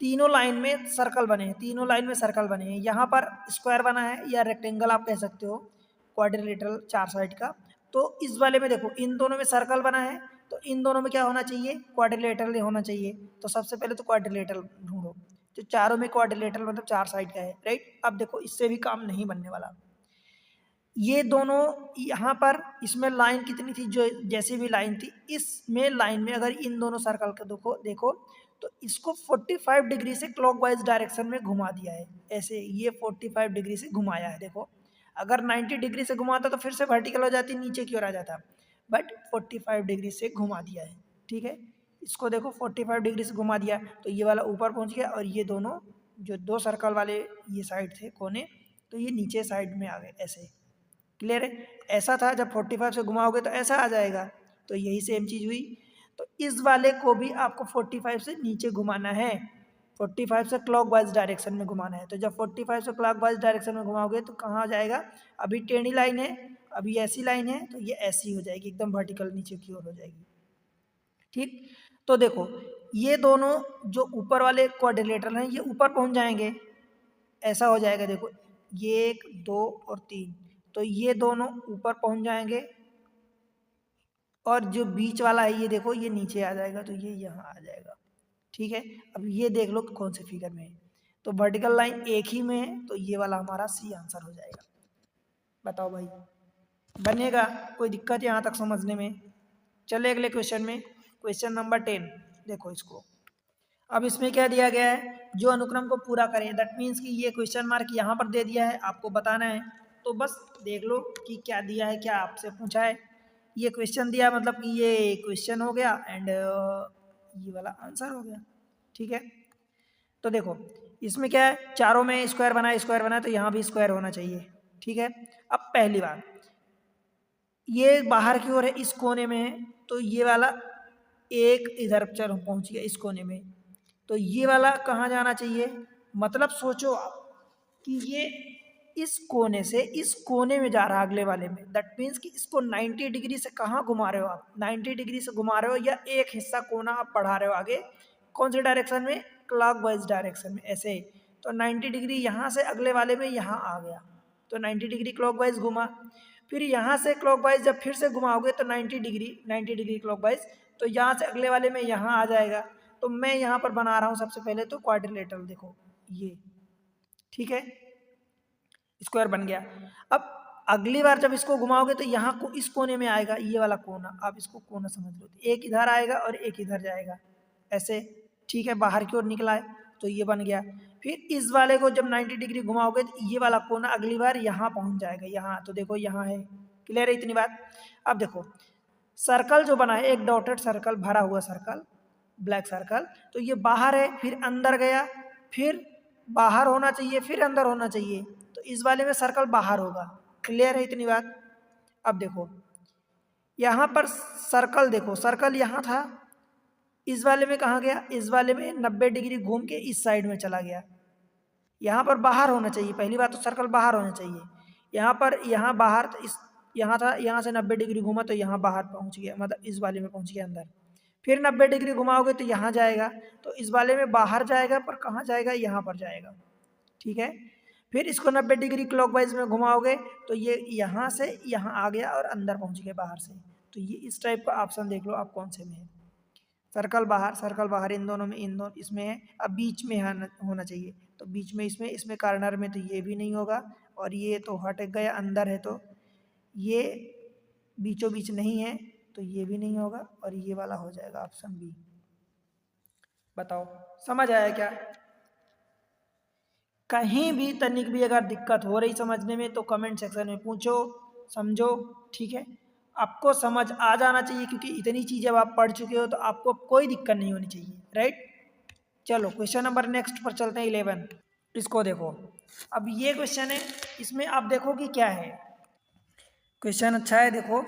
तीनों लाइन में सर्कल बने हैं, तीनों लाइन में सर्कल बने हैं, यहाँ पर स्क्वायर बना है या रेक्टेंगल आप कह सकते हो, क्वाड्रिलेटरल 4 साइड का। तो इस वाले में देखो, इन दोनों में सर्कल बना है, तो इन दोनों में क्या होना चाहिए, क्वाड्रिलेटरल होना चाहिए। तो सबसे पहले तो क्वाड्रिलेटरल ढूंढो, जो चारों में क्वाड्रिलेटरल मतलब 4 साइड का है, राइट। अब देखो, इससे भी काम नहीं बनने वाला, ये दोनों यहाँ पर इसमें लाइन कितनी थी, जो जैसी भी लाइन थी, इसमें लाइन में अगर इन दोनों सर्कल का देखो देखो तो इसको 45 डिग्री से क्लॉकवाइज डायरेक्शन में घुमा दिया है, ऐसे ये 45 डिग्री से घुमाया है। देखो, अगर 90 डिग्री से घुमाता तो फिर से वर्टिकल हो जाती, नीचे की ओर आ जाता, बट 45 डिग्री से घुमा दिया है। ठीक है, इसको देखो 45 डिग्री से घुमा दिया, तो ये वाला ऊपर पहुँच गया, और ये दोनों जो दो सर्कल वाले ये साइड थे कोने, तो ये नीचे साइड में आ गए, ऐसे। क्लियर है? ऐसा था, जब 45 से घुमाओगे तो ऐसा आ जाएगा, तो यही सेम चीज़ हुई। तो इस वाले को भी आपको 45 से नीचे घुमाना है, 45 से क्लॉकवाइज डायरेक्शन में घुमाना है। तो जब 45 से क्लॉकवाइज डायरेक्शन में घुमाओगे तो कहाँ आ जाएगा, अभी टेढ़ी लाइन है, अभी ऐसी लाइन है, तो ये ऐसी हो जाएगी, एकदम वर्टिकल नीचे की ओर हो जाएगी। ठीक, तो देखो, ये दोनों जो ऊपर वाले क्वाड्रिलेटरल हैं, ये ऊपर पहुँच जाएंगे, ऐसा हो जाएगा। देखो, ये 1 2 और 3, तो ये दोनों ऊपर पहुंच जाएंगे, और जो बीच वाला है ये देखो, ये नीचे आ जाएगा, तो ये यहाँ आ जाएगा। ठीक है, अब ये देख लो कौन से फिगर में है, तो वर्टिकल लाइन एक ही में है, तो ये वाला हमारा सी आंसर हो जाएगा। बताओ भाई, बनेगा? कोई दिक्कत यहाँ तक समझने में? चले अगले क्वेश्चन में, क्वेश्चन नंबर 10। देखो इसको, अब इसमें क्या दिया गया है, जो अनुक्रम को पूरा करें, दैट मीन्स कि ये क्वेश्चन मार्क यहाँ पर दे दिया है, आपको बताना है, तो बस देख लो कि क्या दिया है, क्या आपसे पूछा है। ये क्वेश्चन दिया, मतलब कि ये क्वेश्चन हो गया एंड ये वाला आंसर हो गया। ठीक है, तो देखो इसमें क्या है, चारों में स्क्वायर बना तो यहाँ भी स्क्वायर होना चाहिए। ठीक है, अब पहली बात, ये बाहर की ओर है, इस कोने में है, तो ये वाला एक इधर चलो पहुंच गया इस कोने में, तो ये वाला कहाँ जाना चाहिए, मतलब सोचो आप कि ये इस कोने से इस कोने में जा रहा है अगले वाले में, दैट मीन्स कि इसको 90 डिग्री से कहाँ घुमा रहे हो आप, 90 डिग्री से घुमा रहे हो, या एक हिस्सा कोना आप बढ़ा रहे हो आगे, कौन से डायरेक्शन में, क्लॉकवाइज डायरेक्शन में, ऐसे। तो 90 डिग्री यहाँ से अगले वाले में यहाँ आ गया, तो 90 डिग्री क्लॉकवाइज घुमा, फिर यहाँ से क्लॉकवाइज जब फिर से घुमाओगे तो 90 डिग्री क्लॉकवाइज, तो यहाँ से अगले वाले में यहाँ आ जाएगा। तो मैं यहाँ पर बना रहा हूँ सबसे पहले तो क्वाड्रिलेटरल, देखो ये, ठीक है, स्क्वायर बन गया। अब अगली बार जब इसको घुमाओगे तो यहाँ को इस कोने में आएगा, ये वाला कोना, आप इसको कोना समझ लो, एक इधर आएगा और एक इधर जाएगा ऐसे। ठीक है, बाहर की ओर निकला है तो ये बन गया। फिर इस वाले को जब 90 डिग्री घुमाओगे तो ये वाला कोना अगली बार यहाँ पहुँच जाएगा, यहाँ, तो देखो यहाँ है। क्लियर है इतनी बात। अब देखो सर्कल जो बना है, एक डॉटेड सर्कल, भरा हुआ सर्कल, ब्लैक सर्कल, तो ये बाहर है, फिर अंदर गया, फिर बाहर होना चाहिए, फिर अंदर होना चाहिए, तो इस वाले में सर्कल बाहर होगा। क्लियर है इतनी बात। अब देखो यहाँ पर सर्कल, देखो सर्कल यहाँ था, इस वाले में कहाँ गया, इस वाले में 90 डिग्री घूम के इस साइड में चला गया। यहाँ पर बाहर होना चाहिए, पहली बात तो सर्कल बाहर होना चाहिए। यहाँ पर यहाँ बाहर, तो इस यहाँ था, यहाँ से 90 डिग्री घूमा तो यहाँ बाहर पहुँच गया, मतलब इस वाले में पहुँच गया अंदर। फिर 90 डिग्री घुमाओगे तो यहाँ जाएगा, तो इस वाले में बाहर जाएगा, पर कहाँ जाएगा, यहाँ पर जाएगा। ठीक है, फिर इसको 90 डिग्री क्लॉकवाइज में घुमाओगे तो ये यहाँ से यहाँ आ गया और अंदर पहुँच गया बाहर से। तो ये इस टाइप का ऑप्शन देख लो आप कौन से में है, सर्कल बाहर, इन दोनों में, इन दोनों इसमें है। अब बीच में होना चाहिए, तो बीच में इसमें कॉर्नर में, तो ये भी नहीं होगा, और ये तो हट गया, अंदर है, तो ये बीचों बीच नहीं है, तो ये भी नहीं होगा, और ये वाला हो जाएगा ऑप्शन बी। बताओ समझ आया क्या? कहीं भी तनिक भी अगर दिक्कत हो रही समझने में तो कमेंट सेक्शन में पूछो, समझो। ठीक है, आपको समझ आ जाना चाहिए, क्योंकि इतनी चीज़ें अब आप पढ़ चुके हो तो आपको कोई दिक्कत नहीं होनी चाहिए, राइट। चलो क्वेश्चन नंबर नेक्स्ट पर चलते हैं, 11। इसको देखो, अब ये क्वेश्चन है, इसमें आप देखो कि क्या है। क्वेश्चन अच्छा है, देखो,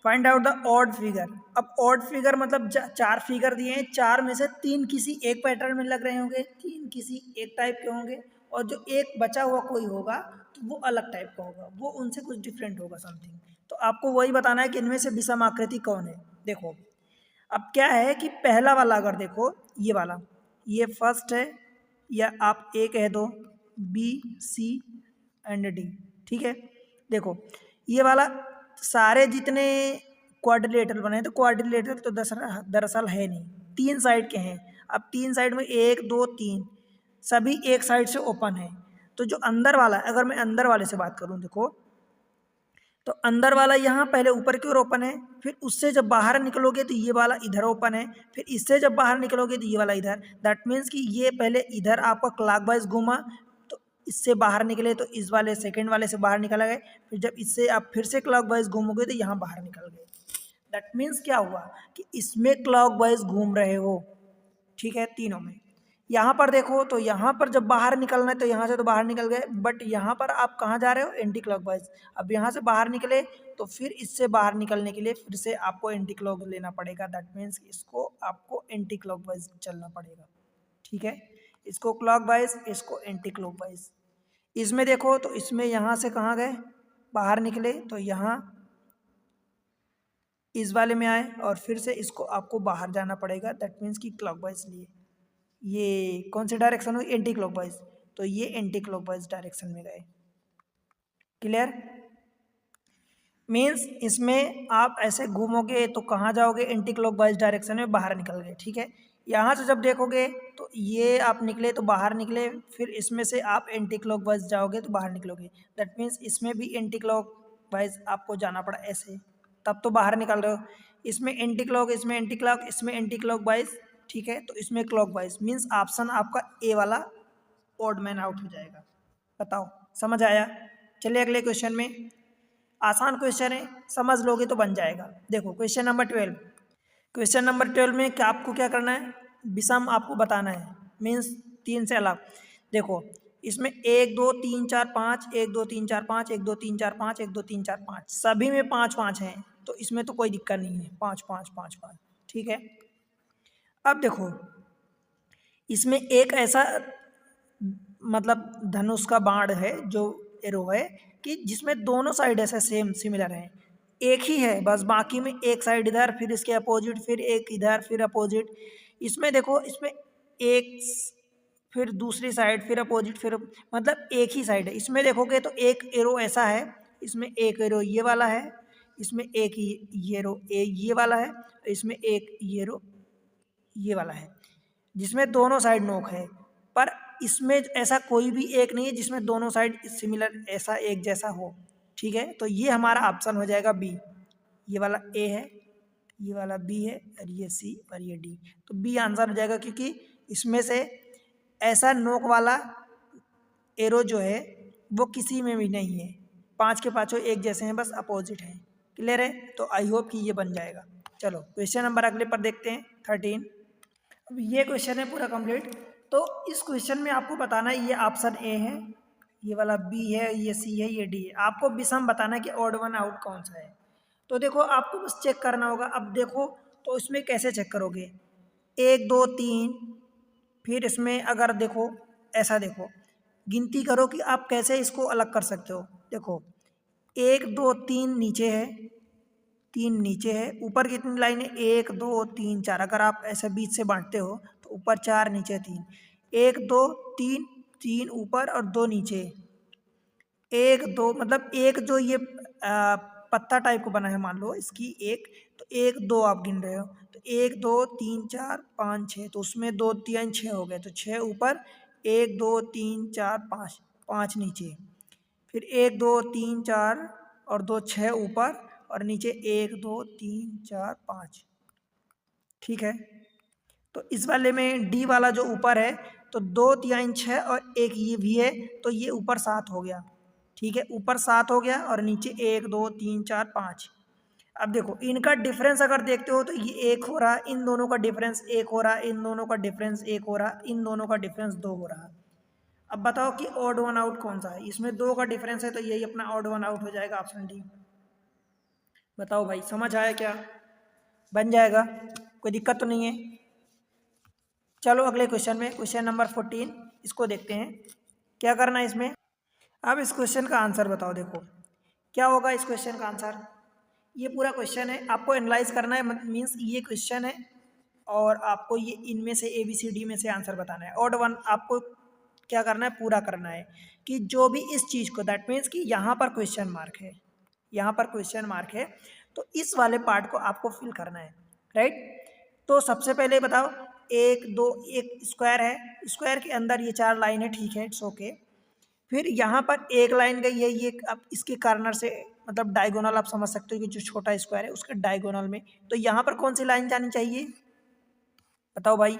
find out the odd figure. अब ऑड फिगर मतलब चार फिगर दिए हैं, चार में से तीन किसी एक पैटर्न में लग रहे होंगे, तीन किसी एक टाइप के होंगे, और जो एक बचा हुआ कोई होगा तो वो अलग टाइप का होगा, वो उनसे कुछ डिफरेंट होगा समथिंग। तो आपको वही बताना है कि इनमें से विषम आकृति कौन है। देखो अब क्या है कि पहला वाला अगर देखो, ये वाला, ये फर्स्ट है, या आप ए कह दो, बी सी एंड डी। ठीक है, देखो ये वाला सारे जितने क्वाड्रिलेटरल बने, तो क्वाड्रिलेटरल तो दरअसल है नहीं, तीन साइड के हैं। अब तीन साइड में 1 2 3 सभी एक साइड से ओपन है। तो जो अंदर वाला, अगर मैं अंदर वाले से बात करूं, देखो तो अंदर वाला यहाँ पहले ऊपर की ओर ओपन है, फिर उससे जब बाहर निकलोगे तो ये वाला इधर ओपन है, फिर इससे जब बाहर निकलोगे तो ये वाला इधर। दैट मीन्स कि ये पहले इधर आपका क्लॉकवाइज घूमा, तो इससे बाहर निकले तो इस वाले सेकंड वाले से बाहर निकल गए, फिर जब इससे आप फिर से क्लॉकवाइज घूमोगे तो यहाँ बाहर निकल गए। दैट मीन्स क्या हुआ कि इसमें क्लॉकवाइज घूम रहे हो। ठीक है, तीनों में। यहाँ पर देखो तो यहाँ पर जब बाहर निकलना है तो यहाँ से तो बाहर निकल गए, बट यहाँ पर आप कहाँ जा रहे हो, एंटी क्लॉकवाइज। अब यहाँ से बाहर निकले तो फिर इससे बाहर निकलने के लिए फिर से आपको एंटी क्लॉक लेना पड़ेगा। दैट मीन्स इसको आपको एंटी क्लॉकवाइज चलना पड़ेगा। ठीक है, इसको क्लॉकवाइज, इसको एंटी क्लॉकवाइज। इसमें देखो तो इसमें यहाँ से कहाँ गए, बाहर निकले, तो यहाँ इस वाले में आए और फिर से इसको आपको बाहर जाना पड़ेगा। दैट मीन्स कि क्लॉकवाइज लिए, ये कौन से डायरेक्शन हुई, एंटी क्लॉकवाइज, तो ये एंटी क्लॉकवाइज डायरेक्शन में गए। क्लियर, मीन्स इसमें आप ऐसे घूमोगे तो कहाँ जाओगे, एंटी क्लॉकवाइज डायरेक्शन में बाहर निकल गए। ठीक है, यहाँ से जब देखोगे तो ये आप निकले तो बाहर निकले, फिर इसमें से आप एंटी क्लॉकवाइज जाओगे तो बाहर निकलोगे। दैट मीन्स इसमें भी एंटी क्लॉकवाइज आपको जाना पड़ा ऐसे, तब तो बाहर निकल रहे हो। इसमें एंटी क्लॉक, इसमें एंटी क्लॉक, इसमें एंटी क्लॉकवाइज। ठीक है, तो इसमें क्लॉकवाइज, मीन्स ऑप्शन आपका ए वाला ऑड मैन आउट हो जाएगा। बताओ समझ आया? चलिए अगले क्वेश्चन में। आसान क्वेश्चन है, समझ लोगे तो बन जाएगा। देखो क्वेश्चन नंबर 12, क्वेश्चन नंबर 12 में क्या आपको क्या करना है, विषम आपको बताना है, मीन्स 3 से अलग। देखो इसमें 1 2 3 4 5, 1 2 3 4 5, 1 2 3 4 5, 1 2 3 4 5, सभी में 5 5 हैं, तो इसमें तो कोई दिक्कत नहीं है, 5 5 5 5, ठीक है। अब देखो इसमें एक ऐसा मतलब धनुष का बाण है जो एरो है कि जिसमें दोनों साइड ऐसे सेम सिमिलर हैं, एक ही है बस, बाकी में एक साइड इधर, फिर इसके अपोजिट, फिर एक इधर, फिर अपोजिट। इसमें देखो इसमें एक फिर दूसरी साइड, फिर अपोजिट, फिर मतलब एक ही साइड है। इसमें देखोगे तो एक एरो ऐसा है, इसमें एक एरो ये वाला है, इसमें एक ये एरो ये वाला है, इसमें एक ये एरो ये वाला है, जिसमें दोनों साइड नोक है। पर इसमें ऐसा कोई भी एक नहीं है जिसमें दोनों साइड सिमिलर ऐसा एक जैसा हो, ठीक है। तो ये हमारा ऑप्शन हो जाएगा बी, ये वाला ए है, ये वाला बी है, और ये सी और ये डी। तो बी आंसर हो जाएगा, क्योंकि इसमें से ऐसा नोक वाला एरो जो है वो किसी में भी नहीं है, 5 के पाँचों एक जैसे हैं, बस अपोजिट हैं। क्लियर है? तो आई होप कि ये बन जाएगा। चलो क्वेश्चन नंबर अगले पर देखते हैं 13। अब ये क्वेश्चन है पूरा कंप्लीट। तो इस क्वेश्चन में आपको बताना है, ये ऑप्शन ए है, ये वाला बी है, ये सी है, ये डी है। आपको विषम बताना है कि ऑड वन आउट कौन सा है। तो देखो आपको बस चेक करना होगा। अब देखो तो इसमें कैसे चेक करोगे, 1 2 3, फिर इसमें अगर देखो ऐसा देखो गिनती करो कि आप कैसे इसको अलग कर सकते हो। देखो 1 2 3 नीचे है, 3 नीचे है, ऊपर कितनी लाइन है, 1 2 3 4। अगर आप ऐसे बीच से बांटते हो तो ऊपर 4 नीचे 3, 1 2 3, 3 ऊपर और 2 नीचे, 1 2 मतलब एक जो ये पत्ता टाइप को बना है मान लो इसकी एक, तो 1 2 आप गिन रहे हो, तो 1 2 3 4 5 6, तो उसमें 2 3 6 हो गए, तो 6 ऊपर, 1 2 3 4 5, 5 नीचे, फिर 1 2 3 4 और 2 6 ऊपर और नीचे 1 2 3 4 5, ठीक है। तो इस वाले में डी वाला जो ऊपर है, तो 2 3 6 और एक ये भी है, तो ये ऊपर 7 हो गया, ठीक है। ऊपर 7 हो गया और नीचे 1 2 3 4 5। अब देखो इनका डिफरेंस अगर देखते हो तो ये 1 हो रहा, इन दोनों का डिफरेंस 1 हो रहा, इन दोनों का डिफरेंस 1 हो रहा, इन दोनों का डिफरेंस 2 हो रहा। अब बताओ कि ऑड वन आउट कौन सा है। इसमें 2 का डिफरेंस है, तो यही अपना ऑड वन आउट हो जाएगा, ऑप्शन डी। बताओ भाई समझ आया क्या? बन जाएगा, कोई दिक्कत तो नहीं है। चलो अगले क्वेश्चन में, क्वेश्चन नंबर 14, इसको देखते हैं क्या करना है इसमें। अब इस क्वेश्चन का आंसर बताओ। देखो क्या होगा इस क्वेश्चन का आंसर। ये पूरा क्वेश्चन है, आपको एनालाइज करना है, मीन्स ये क्वेश्चन है और आपको ये इनमें से ए बी सी डी में से आंसर बताना है। ऑड वन आपको क्या करना है, पूरा करना है कि जो भी इस चीज़ को, दैट मीन्स कि यहाँ पर क्वेश्चन मार्क है, यहाँ पर क्वेश्चन मार्क है, तो इस वाले पार्ट को आपको फिल करना है, राइट। तो सबसे पहले बताओ, 1 2, एक स्क्वायर है, स्क्वायर के अंदर ये 4 लाइन है, ठीक है, इट्स ओके। फिर यहाँ पर एक लाइन गई है, ये अब इसके कार्नर से मतलब डायगोनल आप समझ सकते हो कि जो छोटा स्क्वायर है उसके डायगोनल में, तो यहाँ पर कौन सी लाइन जानी चाहिए बताओ भाई।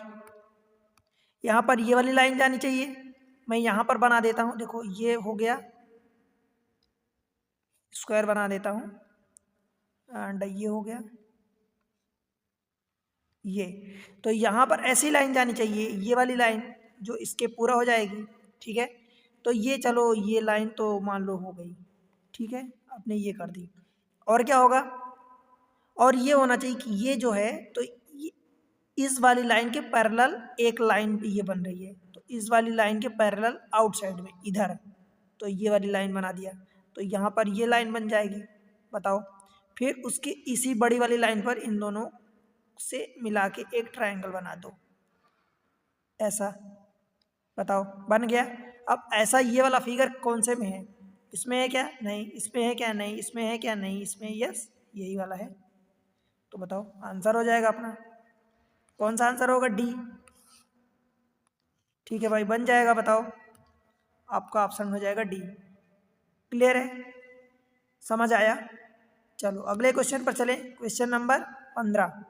यहाँ पर ये वाली लाइन जानी चाहिए, मैं यहाँ पर बना देता हूँ। देखो ये हो गया, स्क्वायर बना देता हूँ, एंड ये हो गया ये। तो यहाँ पर ऐसी लाइन जानी चाहिए, ये वाली लाइन जो इसके पूरा हो जाएगी, ठीक है। तो ये चलो ये लाइन तो मान लो हो गई, ठीक है, आपने ये कर दी। और क्या होगा, और ये होना चाहिए कि ये जो है तो इस वाली लाइन के पैरेलल एक लाइन ये बन रही है, तो इस वाली लाइन के पैरेलल आउटसाइड में इधर, तो ये वाली लाइन बना दिया, तो यहाँ पर ये लाइन बन जाएगी। बताओ फिर उसकी इसी बड़ी वाली लाइन पर इन दोनों से मिला के एक ट्रायंगल बना दो, ऐसा। बताओ बन गया। अब ऐसा ये वाला फिगर कौन से में है, इसमें है क्या, नहीं, इसमें है क्या, नहीं, इसमें है क्या, नहीं, इसमें, यस यही वाला है। तो बताओ आंसर हो जाएगा अपना, कौन सा आंसर होगा, डी। ठीक है भाई बन जाएगा, बताओ आपका ऑप्शन हो जाएगा डी। क्लियर है, समझ आया। चलो अगले क्वेश्चन पर चलें, क्वेश्चन नंबर 15।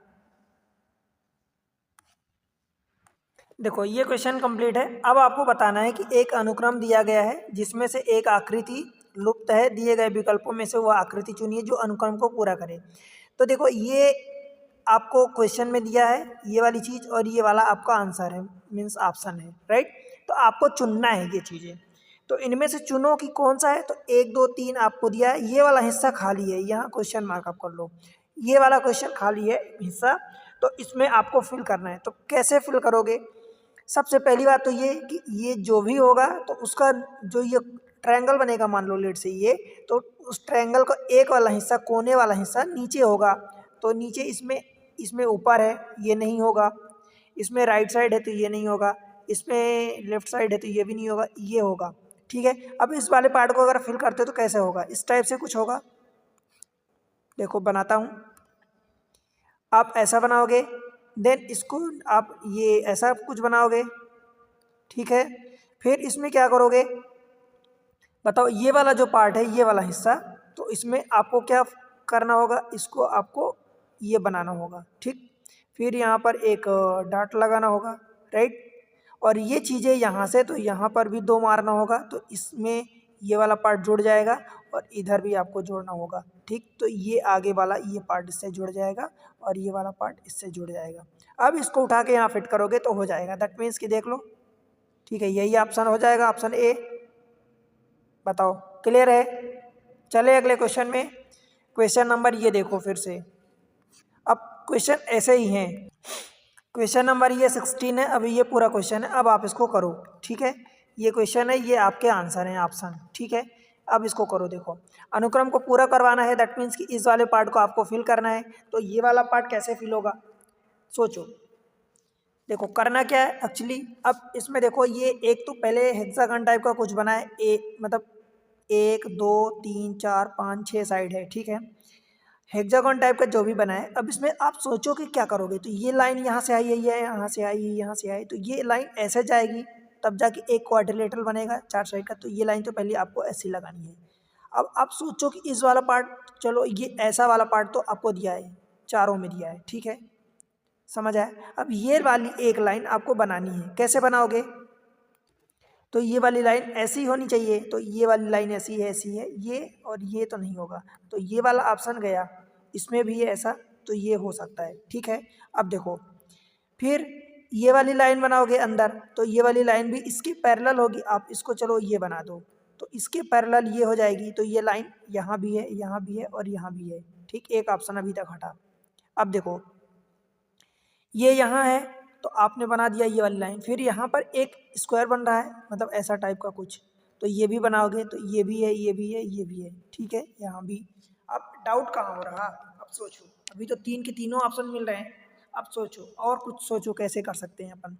देखो ये क्वेश्चन कंप्लीट है। अब आपको बताना है कि एक अनुक्रम दिया गया है जिसमें से एक आकृति लुप्त है, दिए गए विकल्पों में से वो आकृति चुनिए जो अनुक्रम को पूरा करे। तो देखो ये आपको क्वेश्चन में दिया है ये वाली चीज़ और ये वाला आपका आंसर है, मीन्स ऑप्शन है, राइट। तो आपको चुनना है ये चीज़ें, तो इनमें से चुनो कि कौन सा है। तो 1 2 3 आपको दिया है, ये वाला हिस्सा खाली है, यहाँ क्वेश्चन मार्क आप कर लो, ये वाला क्वेश्चन खाली है हिस्सा, तो इसमें आपको फिल करना है। तो कैसे फिल करोगे? सबसे पहली बात तो ये कि ये जो भी होगा तो उसका जो ये ट्रायंगल बनेगा, मान लो लेट से ये, तो उस ट्रायंगल का एक वाला हिस्सा, कोने वाला हिस्सा नीचे होगा, तो नीचे इसमें ऊपर है, ये नहीं होगा। इसमें राइट साइड है तो ये नहीं होगा, इसमें लेफ्ट साइड है तो ये भी नहीं होगा, ये होगा, ठीक है। अब इस वाले पार्ट को अगर फिल करते हो तो कैसे होगा? इस टाइप से कुछ होगा, देखो बनाता हूँ। आप ऐसा बनाओगे, देन इसको आप ये ऐसा कुछ बनाओगे, ठीक है। फिर इसमें क्या करोगे बताओ? ये वाला जो पार्ट है, ये वाला हिस्सा, तो इसमें आपको क्या करना होगा? इसको आपको ये बनाना होगा, ठीक। फिर यहाँ पर एक डॉट लगाना होगा, राइट। और ये चीज़ें यहाँ से, तो यहाँ पर भी 2 मारना होगा, तो इसमें ये वाला पार्ट जुड़ जाएगा और इधर भी आपको जोड़ना होगा, ठीक। तो ये आगे वाला ये पार्ट इससे जुड़ जाएगा और ये वाला पार्ट इससे जुड़ जाएगा। अब इसको उठा के यहाँ फिट करोगे तो हो जाएगा, दैट मीन्स कि देख लो, ठीक है, यही ऑप्शन हो जाएगा, ऑप्शन ए। बताओ क्लियर है? चले अगले क्वेश्चन में। क्वेश्चन नंबर ये देखो फिर से, अब क्वेश्चन ऐसे ही हैं। क्वेश्चन नंबर ये 16 है, अभी ये पूरा क्वेश्चन है, अब आप इसको करो, ठीक है। ये क्वेश्चन है, ये आपके आंसर हैं ऑप्शन, ठीक है। अब इसको करो, देखो अनुक्रम को पूरा करवाना है, दैट मीन्स कि इस वाले पार्ट को आपको फिल करना है। तो ये वाला पार्ट कैसे फिल होगा सोचो। देखो करना क्या है एक्चुअली, अब इसमें देखो ये एक तो पहले हेक्सागन टाइप का कुछ बना है, मतलब 1 2 3 4 5 6 साइड है, ठीक है। हेक्सागन टाइप का जो भी बना है, अब इसमें आप सोचो कि क्या करोगे। तो ये लाइन यहाँ से आई है, ये यहाँ से आई, यहाँ से आई, तो ये लाइन ऐसे जाएगी, तब जाके एक क्वाड्रिलेटरल बनेगा 4 साइड का। तो ये लाइन तो पहले आपको ऐसी लगानी है। अब आप सोचो कि इस वाला पार्ट, चलो ये ऐसा वाला पार्ट तो आपको दिया है, चारों में दिया है, ठीक है, समझ आया। अब ये वाली एक लाइन आपको बनानी है, कैसे बनाओगे? तो ये वाली लाइन ऐसी होनी चाहिए, तो ये वाली लाइन ऐसी है ये, और ये तो नहीं होगा, तो ये वाला ऑप्शन गया। इसमें भी ऐसा, तो ये हो सकता है, ठीक है। अब देखो फिर ये वाली लाइन बनाओगे अंदर, तो ये वाली लाइन भी इसकी पैरेलल होगी, आप इसको चलो ये बना दो, तो इसके पैरेलल ये हो जाएगी। तो ये लाइन यहाँ भी है, यहाँ भी है और यहाँ भी है, ठीक। एक ऑप्शन अभी तक हटा। अब देखो ये यहाँ है, तो आपने बना दिया ये वाली लाइन। फिर यहाँ पर एक स्क्वायर बन रहा है, मतलब ऐसा टाइप का कुछ, तो ये भी बनाओगे, तो ये भी है, ये भी है, ये भी है, ठीक है, यहाँ भी। अब डाउट कहाँ हो रहा? अब सोचो, अभी तो 3 के तीनों ऑप्शन मिल रहे हैं, अब सोचो और कुछ सोचो कैसे कर सकते हैं अपन।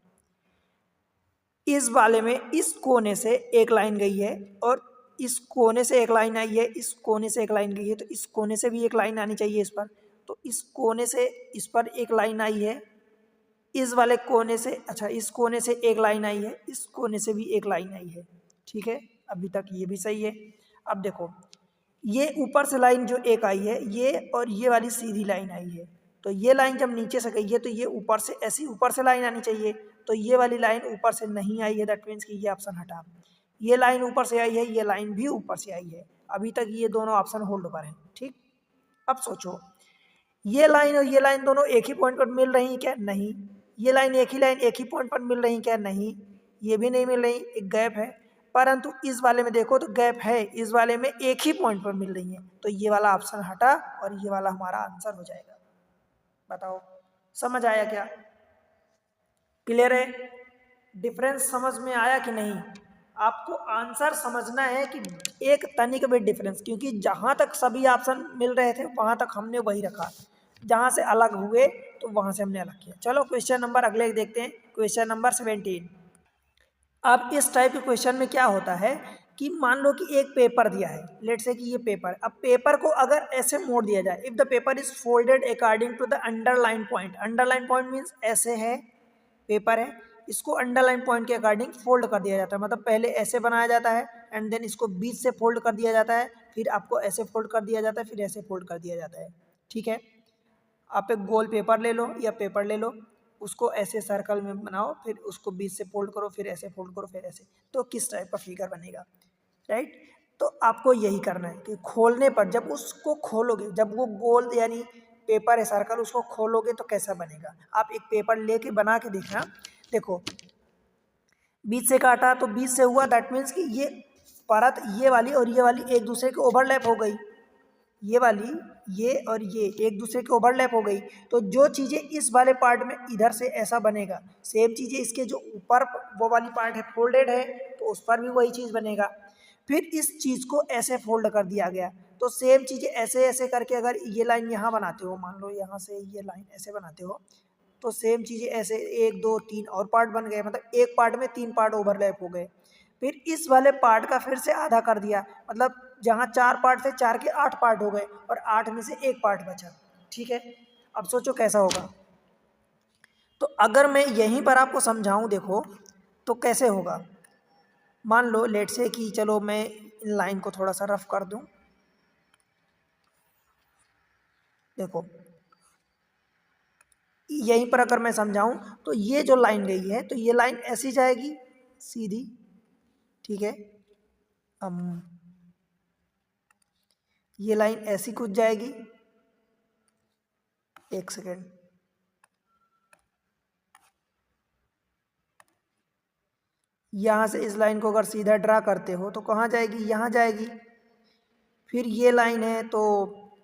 इस वाले में इस कोने से एक लाइन गई है और इस कोने से एक लाइन आई है, इस कोने से एक लाइन गई है, तो इस कोने से भी एक लाइन आनी चाहिए इस पर। तो इस कोने से इस पर एक लाइन आई है, इस वाले कोने से, अच्छा इस कोने से एक लाइन आई है, इस कोने से भी एक लाइन आई है, ठीक है। अभी तक ये भी सही है। अब देखो ये ऊपर से लाइन जो एक आई है, ये और ये वाली सीधी लाइन आई है, तो ये लाइन जब नीचे से गई है तो ये ऊपर से, ऐसी ऊपर से लाइन आनी चाहिए, तो ये वाली लाइन ऊपर से नहीं आई है, दैट मीन्स कि ये ऑप्शन हटा। ये लाइन ऊपर से आई है, ये लाइन भी ऊपर से आई है, अभी तक ये दोनों ऑप्शन होल्ड पर हैं, ठीक। अब सोचो ये लाइन और ये लाइन दोनों एक ही पॉइंट पर मिल रही हैं क्या? नहीं। ये लाइन एक ही पॉइंट पर मिल रही क्या? नहीं, ये भी नहीं मिल रही, एक गैप है। परंतु इस वाले में देखो तो गैप है, इस वाले में एक ही पॉइंट पर मिल रही है, तो ये वाला ऑप्शन हटा और ये वाला हमारा आंसर हो जाएगा। बताओ समझ आया क्या? क्लियर है? डिफरेंस समझ में आया कि नहीं? आपको आंसर समझना है कि एक तनिक भी डिफरेंस, क्योंकि जहाँ तक सभी ऑप्शन मिल रहे थे वहाँ तक हमने वही रखा, जहाँ से अलग हुए तो वहाँ से हमने अलग किया। चलो क्वेश्चन नंबर अगले देखते हैं, क्वेश्चन नंबर 17। अब इस टाइप के क्वेश्चन में क्या होता है कि मान लो कि एक पेपर दिया है, लेट से कि ये पेपर, अब पेपर को अगर ऐसे मोड़ दिया जाए, if the paper is folded according to the underline point, underline point means ऐसे है पेपर है, इसको अंडरलाइन पॉइंट के अकॉर्डिंग फोल्ड कर दिया जाता है, मतलब पहले ऐसे बनाया जाता है एंड देन इसको बीच से फोल्ड कर दिया जाता है, फिर आपको ऐसे फोल्ड कर दिया जाता है, फिर ऐसे फोल्ड कर दिया जाता है, ठीक है। आप एक गोल पेपर ले लो या पेपर ले लो, उसको ऐसे सर्कल में बनाओ, फिर उसको बीच से फोल्ड करो, फिर ऐसे फोल्ड करो, फिर ऐसे, तो किस टाइप का फिगर बनेगा, राइट। तो आपको यही करना है कि खोलने पर, जब उसको खोलोगे, जब वो गोल यानी पेपर है सर्कल, उसको खोलोगे तो कैसा बनेगा। आप एक पेपर लेके बना के देखना। देखो बीच से काटा तो बीच से हुआ, दैट मीन्स कि ये परत ये वाली और ये वाली एक दूसरे के ओवरलैप हो गई, ये वाली ये और ये एक दूसरे के ओवरलैप हो गई। तो जो चीज़ें इस वाले पार्ट में इधर से ऐसा बनेगा, सेम चीज़ें इसके जो ऊपर वो वाली पार्ट है फोल्डेड है, तो उस पर भी वही चीज़ बनेगा। फिर इस चीज़ को ऐसे फोल्ड कर दिया गया, तो सेम चीज़ें ऐसे ऐसे करके अगर ये लाइन यहाँ बनाते हो, मान लो यहाँ से ये लाइन ऐसे बनाते हो, तो सेम चीज़ें ऐसे 1 2 3 और पार्ट बन गए, मतलब एक पार्ट में 3 पार्ट ओवरलैप हो गए। फिर इस वाले पार्ट का फिर से आधा कर दिया, मतलब जहाँ 4 पार्ट थे 4 के 8 पार्ट हो गए और 8 में से एक पार्ट बचा। ठीक है, अब सोचो कैसा होगा। तो अगर मैं यहीं पर आपको समझाऊं देखो तो कैसे होगा। मान लो लेट से कि चलो मैं इन लाइन को थोड़ा सा रफ कर दूं। देखो यहीं पर अगर मैं समझाऊं तो ये जो लाइन गई है तो ये लाइन ऐसी जाएगी सीधी। ठीक है, ये लाइन ऐसी कुछ जाएगी, एक सेकेंड, यहाँ से इस लाइन को अगर सीधा ड्रा करते हो तो कहाँ जाएगी, यहाँ जाएगी। फिर ये लाइन है तो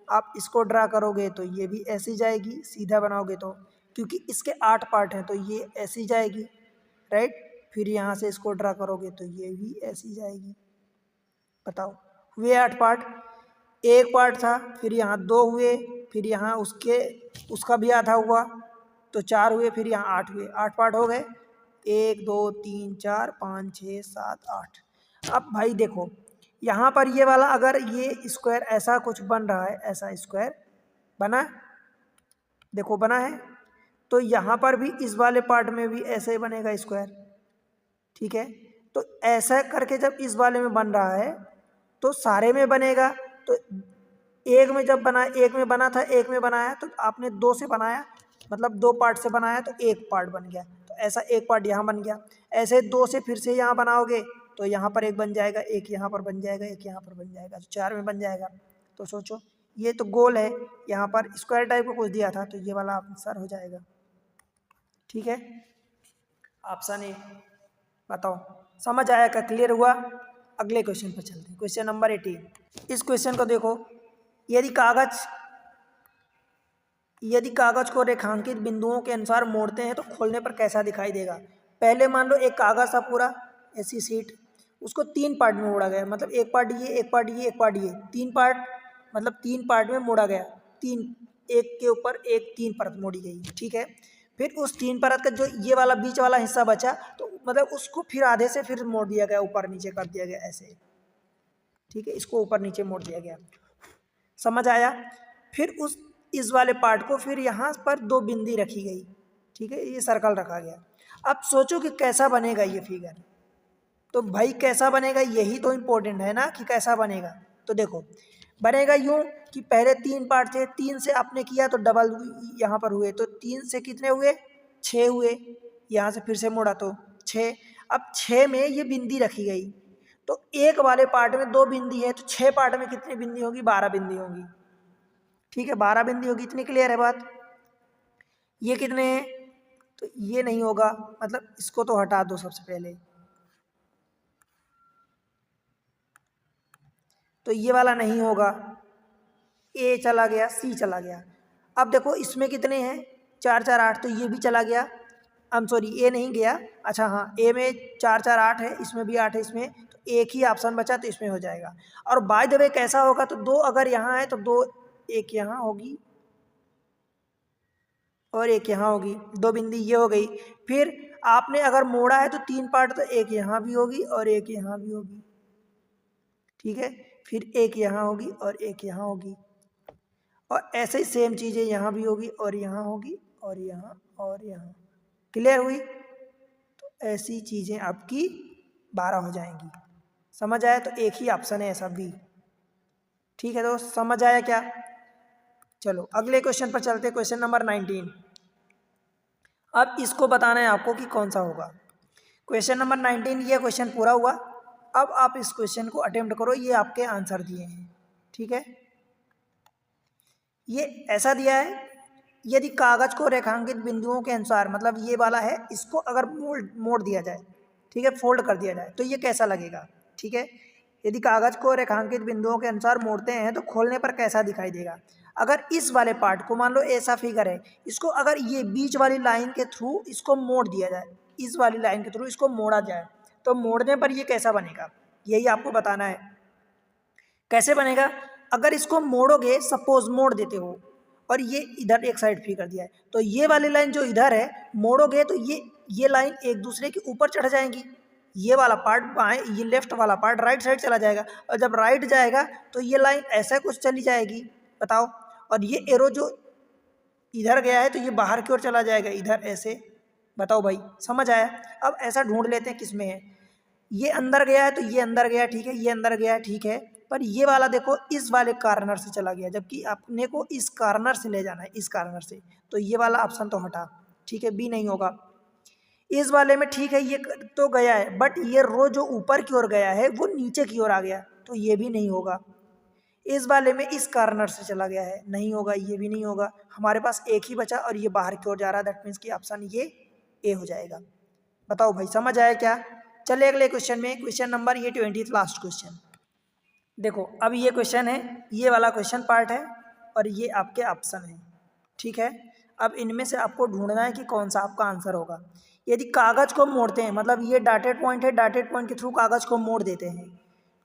आप इसको ड्रा करोगे तो ये भी ऐसी जाएगी, सीधा बनाओगे तो, क्योंकि इसके 8 पार्ट हैं तो ये ऐसी जाएगी, राइट। फिर यहाँ से इसको ड्रा करोगे तो ये भी ऐसी जाएगी। बताओ हुए 8 पार्ट, एक पार्ट था, फिर यहाँ 2 हुए, फिर यहाँ उसका भी आधा हुआ तो 4 हुए, फिर यहाँ 8 हुए, 8 पार्ट हो गए, 1 2 3 4 5 6 7 8। अब भाई देखो यहाँ पर ये वाला अगर ये स्क्वायर ऐसा कुछ बन रहा है, ऐसा स्क्वायर बना, देखो बना है, तो यहाँ पर भी इस वाले पार्ट में भी ऐसे ही बनेगा स्क्वायर। ठीक है, तो ऐसा करके जब इस वाले में बन रहा है तो सारे में बनेगा। तो एक में जब बना, एक में बना था, एक में बनाया तो आपने 2 से बनाया, मतलब 2 पार्ट से बनाया तो एक पार्ट बन गया, तो ऐसा एक पार्ट यहाँ बन गया। ऐसे 2 से फिर से यहाँ बनाओगे तो यहाँ पर एक बन जाएगा, एक यहाँ पर बन जाएगा, एक यहाँ पर बन जाएगा, तो 4 में बन जाएगा। तो सोचो ये तो गोल है, यहाँ पर स्क्वायर टाइप का कुछ दिया था तो ये वाला आंसर हो जाएगा। ठीक है, ऑप्शन ए। बताओ समझ आया क्या, क्लियर हुआ। अगले क्वेश्चन पर चलते हैं, क्वेश्चन नंबर 18। इस क्वेश्चन को देखो, यदि कागज को रेखांकित बिंदुओं के अनुसार मोड़ते हैं तो खोलने पर कैसा दिखाई देगा। पहले मान लो एक कागज था पूरा ऐसी शीट, उसको 3 पार्ट में मोड़ा गया, मतलब एक पार्ट ये, एक पार्ट ये, एक पार्ट ये, 3 पार्ट, मतलब 3 पार्ट में मोड़ा गया, 3 एक के ऊपर एक 3 परत मोड़ी गई। ठीक है, फिर उस 3 परत का जो ये वाला बीच वाला हिस्सा बचा तो मतलब उसको फिर आधे से फिर मोड़ दिया गया, ऊपर नीचे कर दिया गया ऐसे। ठीक है, इसको ऊपर नीचे मोड़ दिया गया, समझ आया। फिर इस वाले पार्ट को फिर यहाँ पर 2 बिंदी रखी गई। ठीक है, ये सर्कल रखा गया। अब सोचो कि कैसा बनेगा ये फिगर। तो भाई कैसा बनेगा यही तो इम्पोर्टेंट है ना, कि कैसा बनेगा। तो देखो बनेगा यूं कि पहले 3 पार्ट थे, 3 से आपने किया तो डबल यहाँ पर हुए, तो 3 से कितने हुए, 6 हुए, यहाँ से फिर से मोड़ा तो 6। अब 6 में ये बिंदी रखी गई, तो एक वाले पार्ट में 2 बिंदी है, तो 6 पार्ट में कितनी बिंदी होगी, 12 बिंदी होगी। ठीक है, 12 बिंदी होगी, इतनी क्लियर है बात। ये कितने हैं, तो ये नहीं होगा, मतलब इसको तो हटा दो सबसे पहले, तो ये वाला नहीं होगा, ए चला गया, सी चला गया। अब देखो इसमें कितने हैं, 4 4 8, तो ये भी चला गया, आई एम सॉरी ए नहीं गया, अच्छा हाँ ए में 4 4 8 है, इसमें भी 8 है, इसमें तो एक ही ऑप्शन बचा तो इसमें हो जाएगा। और बाय द वे कैसा होगा, तो 2 अगर यहाँ है तो 2, एक यहाँ होगी और एक यहाँ होगी, 2 बिंदी ये हो गई। फिर आपने अगर मोड़ा है तो 3 पार्ट, तो एक यहाँ भी होगी और एक यहाँ भी होगी। ठीक है, फिर एक यहाँ होगी और एक यहाँ होगी, और ऐसे ही सेम चीज़ें यहाँ भी होगी और यहाँ होगी और यहाँ और यहाँ। क्लियर हुई, तो ऐसी चीज़ें आपकी 12 हो जाएंगी। समझ आया, तो एक ही ऑप्शन है ऐसा बी। ठीक है, तो समझ आया क्या। चलो अगले क्वेश्चन पर चलते हैं, क्वेश्चन नंबर 19। अब इसको बताना है आपको कि कौन सा होगा। क्वेश्चन नंबर 19 ये क्वेश्चन पूरा हुआ। अब आप इस क्वेश्चन को अटेम्प्ट करो, ये आपके आंसर दिए हैं, ठीक है। ये ऐसा दिया है, यदि कागज को रेखांकित बिंदुओं के अनुसार, मतलब ये वाला है, इसको अगर मोड़ दिया जाए, ठीक है, फोल्ड कर दिया जाए तो ये कैसा लगेगा, ठीक है। यदि कागज को रेखांकित बिंदुओं के अनुसार मोड़ते हैं तो खोलने पर कैसा दिखाई देगा। अगर इस वाले पार्ट को, मान लो ऐसा फिगर है, इसको अगर ये बीच वाली लाइन के थ्रू इसको मोड़ दिया जाए, इस वाली लाइन के थ्रू इसको मोड़ा जाए, तो मोड़ने पर ये कैसा बनेगा, यही आपको बताना है। कैसे बनेगा, अगर इसको मोड़ोगे, सपोज मोड़ देते हो और ये इधर एक साइड फ्री कर दिया है, तो ये वाली लाइन जो इधर है मोड़ोगे तो ये लाइन एक दूसरे के ऊपर चढ़ जाएंगी। ये वाला पार्ट बाएं, ये लेफ्ट वाला पार्ट राइट साइड चला जाएगा, और जब राइट जाएगा तो ये लाइन ऐसा कुछ चली जाएगी, बताओ। और ये एरो जो इधर गया है तो ये बाहर की ओर चला जाएगा, इधर ऐसे, बताओ भाई, समझ आया। अब ऐसा ढूंढ लेते हैं किस में है, ये अंदर गया है तो ये अंदर गया, ठीक है, ये अंदर गया, ठीक है, पर ये वाला देखो इस वाले कार्नर से चला गया, जबकि अपने को इस कार्नर से ले जाना है, इस कार्नर से, तो ये वाला ऑप्शन तो हटा, ठीक है, बी नहीं होगा। इस वाले में ठीक है, ये तो गया है, बट ये रो जो ऊपर की ओर गया है वो नीचे की ओर आ गया, तो ये भी नहीं होगा। इस वाले में इस कार्नर से चला गया है, नहीं होगा, ये भी नहीं होगा। हमारे पास एक ही बचा और ये बाहर की ओर जा रहा है, दैट मीन्स कि ऑप्शन ये ए हो जाएगा। बताओ भाई, समझ आया क्या। चलिए अगले क्वेश्चन में, क्वेश्चन नंबर ये 20 लास्ट क्वेश्चन। देखो अब ये क्वेश्चन है, ये वाला क्वेश्चन पार्ट है और ये आपके ऑप्शन है, ठीक है। अब इनमें से आपको ढूंढना है कि कौन सा आपका आंसर होगा। यदि कागज को मोड़ते हैं, मतलब ये डॉटेड पॉइंट है, डॉटेड पॉइंट के थ्रू कागज को मोड़ देते हैं,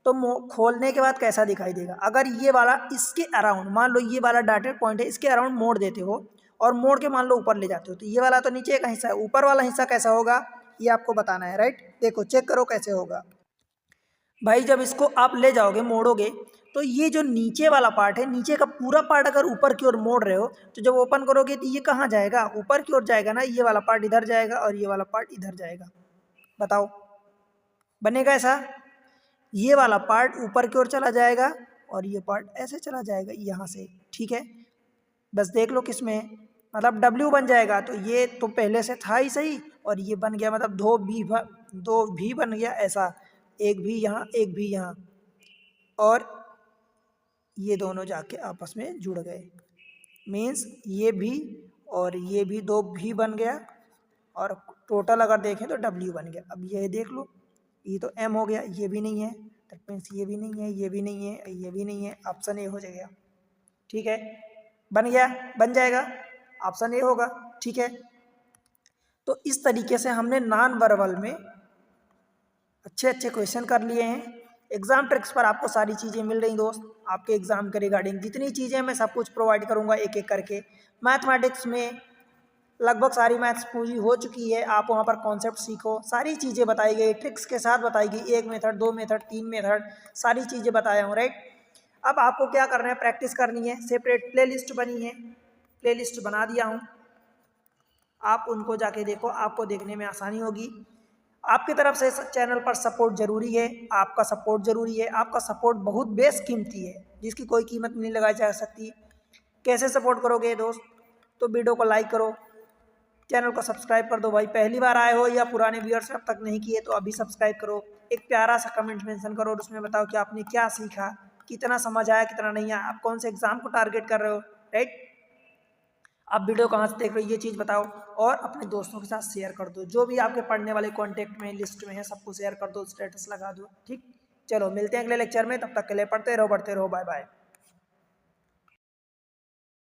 तो खोलने के बाद कैसा दिखाई देगा। अगर ये वाला इसके अराउंड, मान लो ये वाला डॉटेड पॉइंट है, इसके अराउंड मोड़ देते हो और मोड़ के मान लो ऊपर ले जाते हो, तो ये वाला तो नीचे का हिस्सा है, ऊपर वाला हिस्सा कैसा होगा ये आपको बताना है, राइट। देखो चेक करो कैसे होगा भाई। जब इसको आप ले जाओगे, मोड़ोगे, तो ये जो नीचे वाला पार्ट है, नीचे का पूरा पार्ट अगर ऊपर की ओर मोड़ रहे हो, तो जब ओपन करोगे तो ये कहाँ जाएगा, ऊपर की ओर जाएगा ना। ये वाला पार्ट इधर जाएगा और ये वाला पार्ट इधर जाएगा, बताओ बनेगा ऐसा। ये वाला पार्ट ऊपर की ओर चला जाएगा और ये पार्ट ऐसे चला जाएगा यहाँ से, ठीक है। बस देख लो किस में है, मतलब W बन जाएगा। तो ये तो पहले से था ही सही, और ये बन गया, मतलब दो भी बन गया ऐसा, एक भी यहाँ एक भी यहाँ, और ये दोनों जाके आपस में जुड़ गए, मीन्स ये भी और ये भी दो भी बन गया, और टोटल अगर देखें तो W बन गया। अब ये देख लो, ये तो M हो गया, ये भी नहीं है, दैट मीन्स ये भी नहीं है, ये भी नहीं है, ये भी नहीं है, ऑप्शन ए हो जाएगा, ठीक है। बन गया, बन जाएगा, ऑप्शन ए होगा, ठीक है। तो इस तरीके से हमने नॉन वर्बल में अच्छे अच्छे क्वेश्चन कर लिए हैं। एग्जाम ट्रिक्स पर आपको सारी चीज़ें मिल रही दोस्त, आपके एग्जाम के रिगार्डिंग जितनी चीज़ें मैं सब कुछ प्रोवाइड करूँगा एक एक करके। मैथमेटिक्स में लगभग सारी मैथ्स पूरी हो चुकी है, आप वहाँ पर कॉन्सेप्ट सीखो, सारी चीज़ें बताई गई, ट्रिक्स के साथ बताई गई, 1 मेथड 2 मेथड 3 मेथड सारी चीज़ें बताया हूँ, राइट। अब आपको क्या करना है, प्रैक्टिस करनी है। सेपरेट प्लेलिस्ट बनी है, प्लेलिस्ट बना दिया हूँ, आप उनको जाके देखो, आपको देखने में आसानी होगी। आपकी तरफ से चैनल पर सपोर्ट जरूरी है, आपका सपोर्ट जरूरी है, आपका सपोर्ट बहुत बेशकीमती है, जिसकी कोई कीमत नहीं लगाई जा सकती। कैसे सपोर्ट करोगे दोस्त, तो वीडियो को लाइक करो, चैनल को सब्सक्राइब कर दो भाई। पहली बार आए हो या पुराने व्यूअर्स अब तक नहीं किए तो अभी सब्सक्राइब करो। एक प्यारा सा कमेंट मेंशन करो और उसमें बताओ कि आपने क्या सीखा, कितना समझ आया, कितना नहीं आया, आप कौन से एग्जाम को टारगेट कर रहे हो, राइट। आप वीडियो कहाँ से देख रहे हो ये चीज़ बताओ, और अपने दोस्तों के साथ शेयर कर दो, जो भी आपके पढ़ने वाले कॉन्टेक्ट में लिस्ट में है सबको शेयर कर दो, स्टेटस लगा दो, ठीक। चलो मिलते हैं अगले लेक्चर में, तब तक के लिए पढ़ते रहो, बढ़ते रहो, बाय बाय।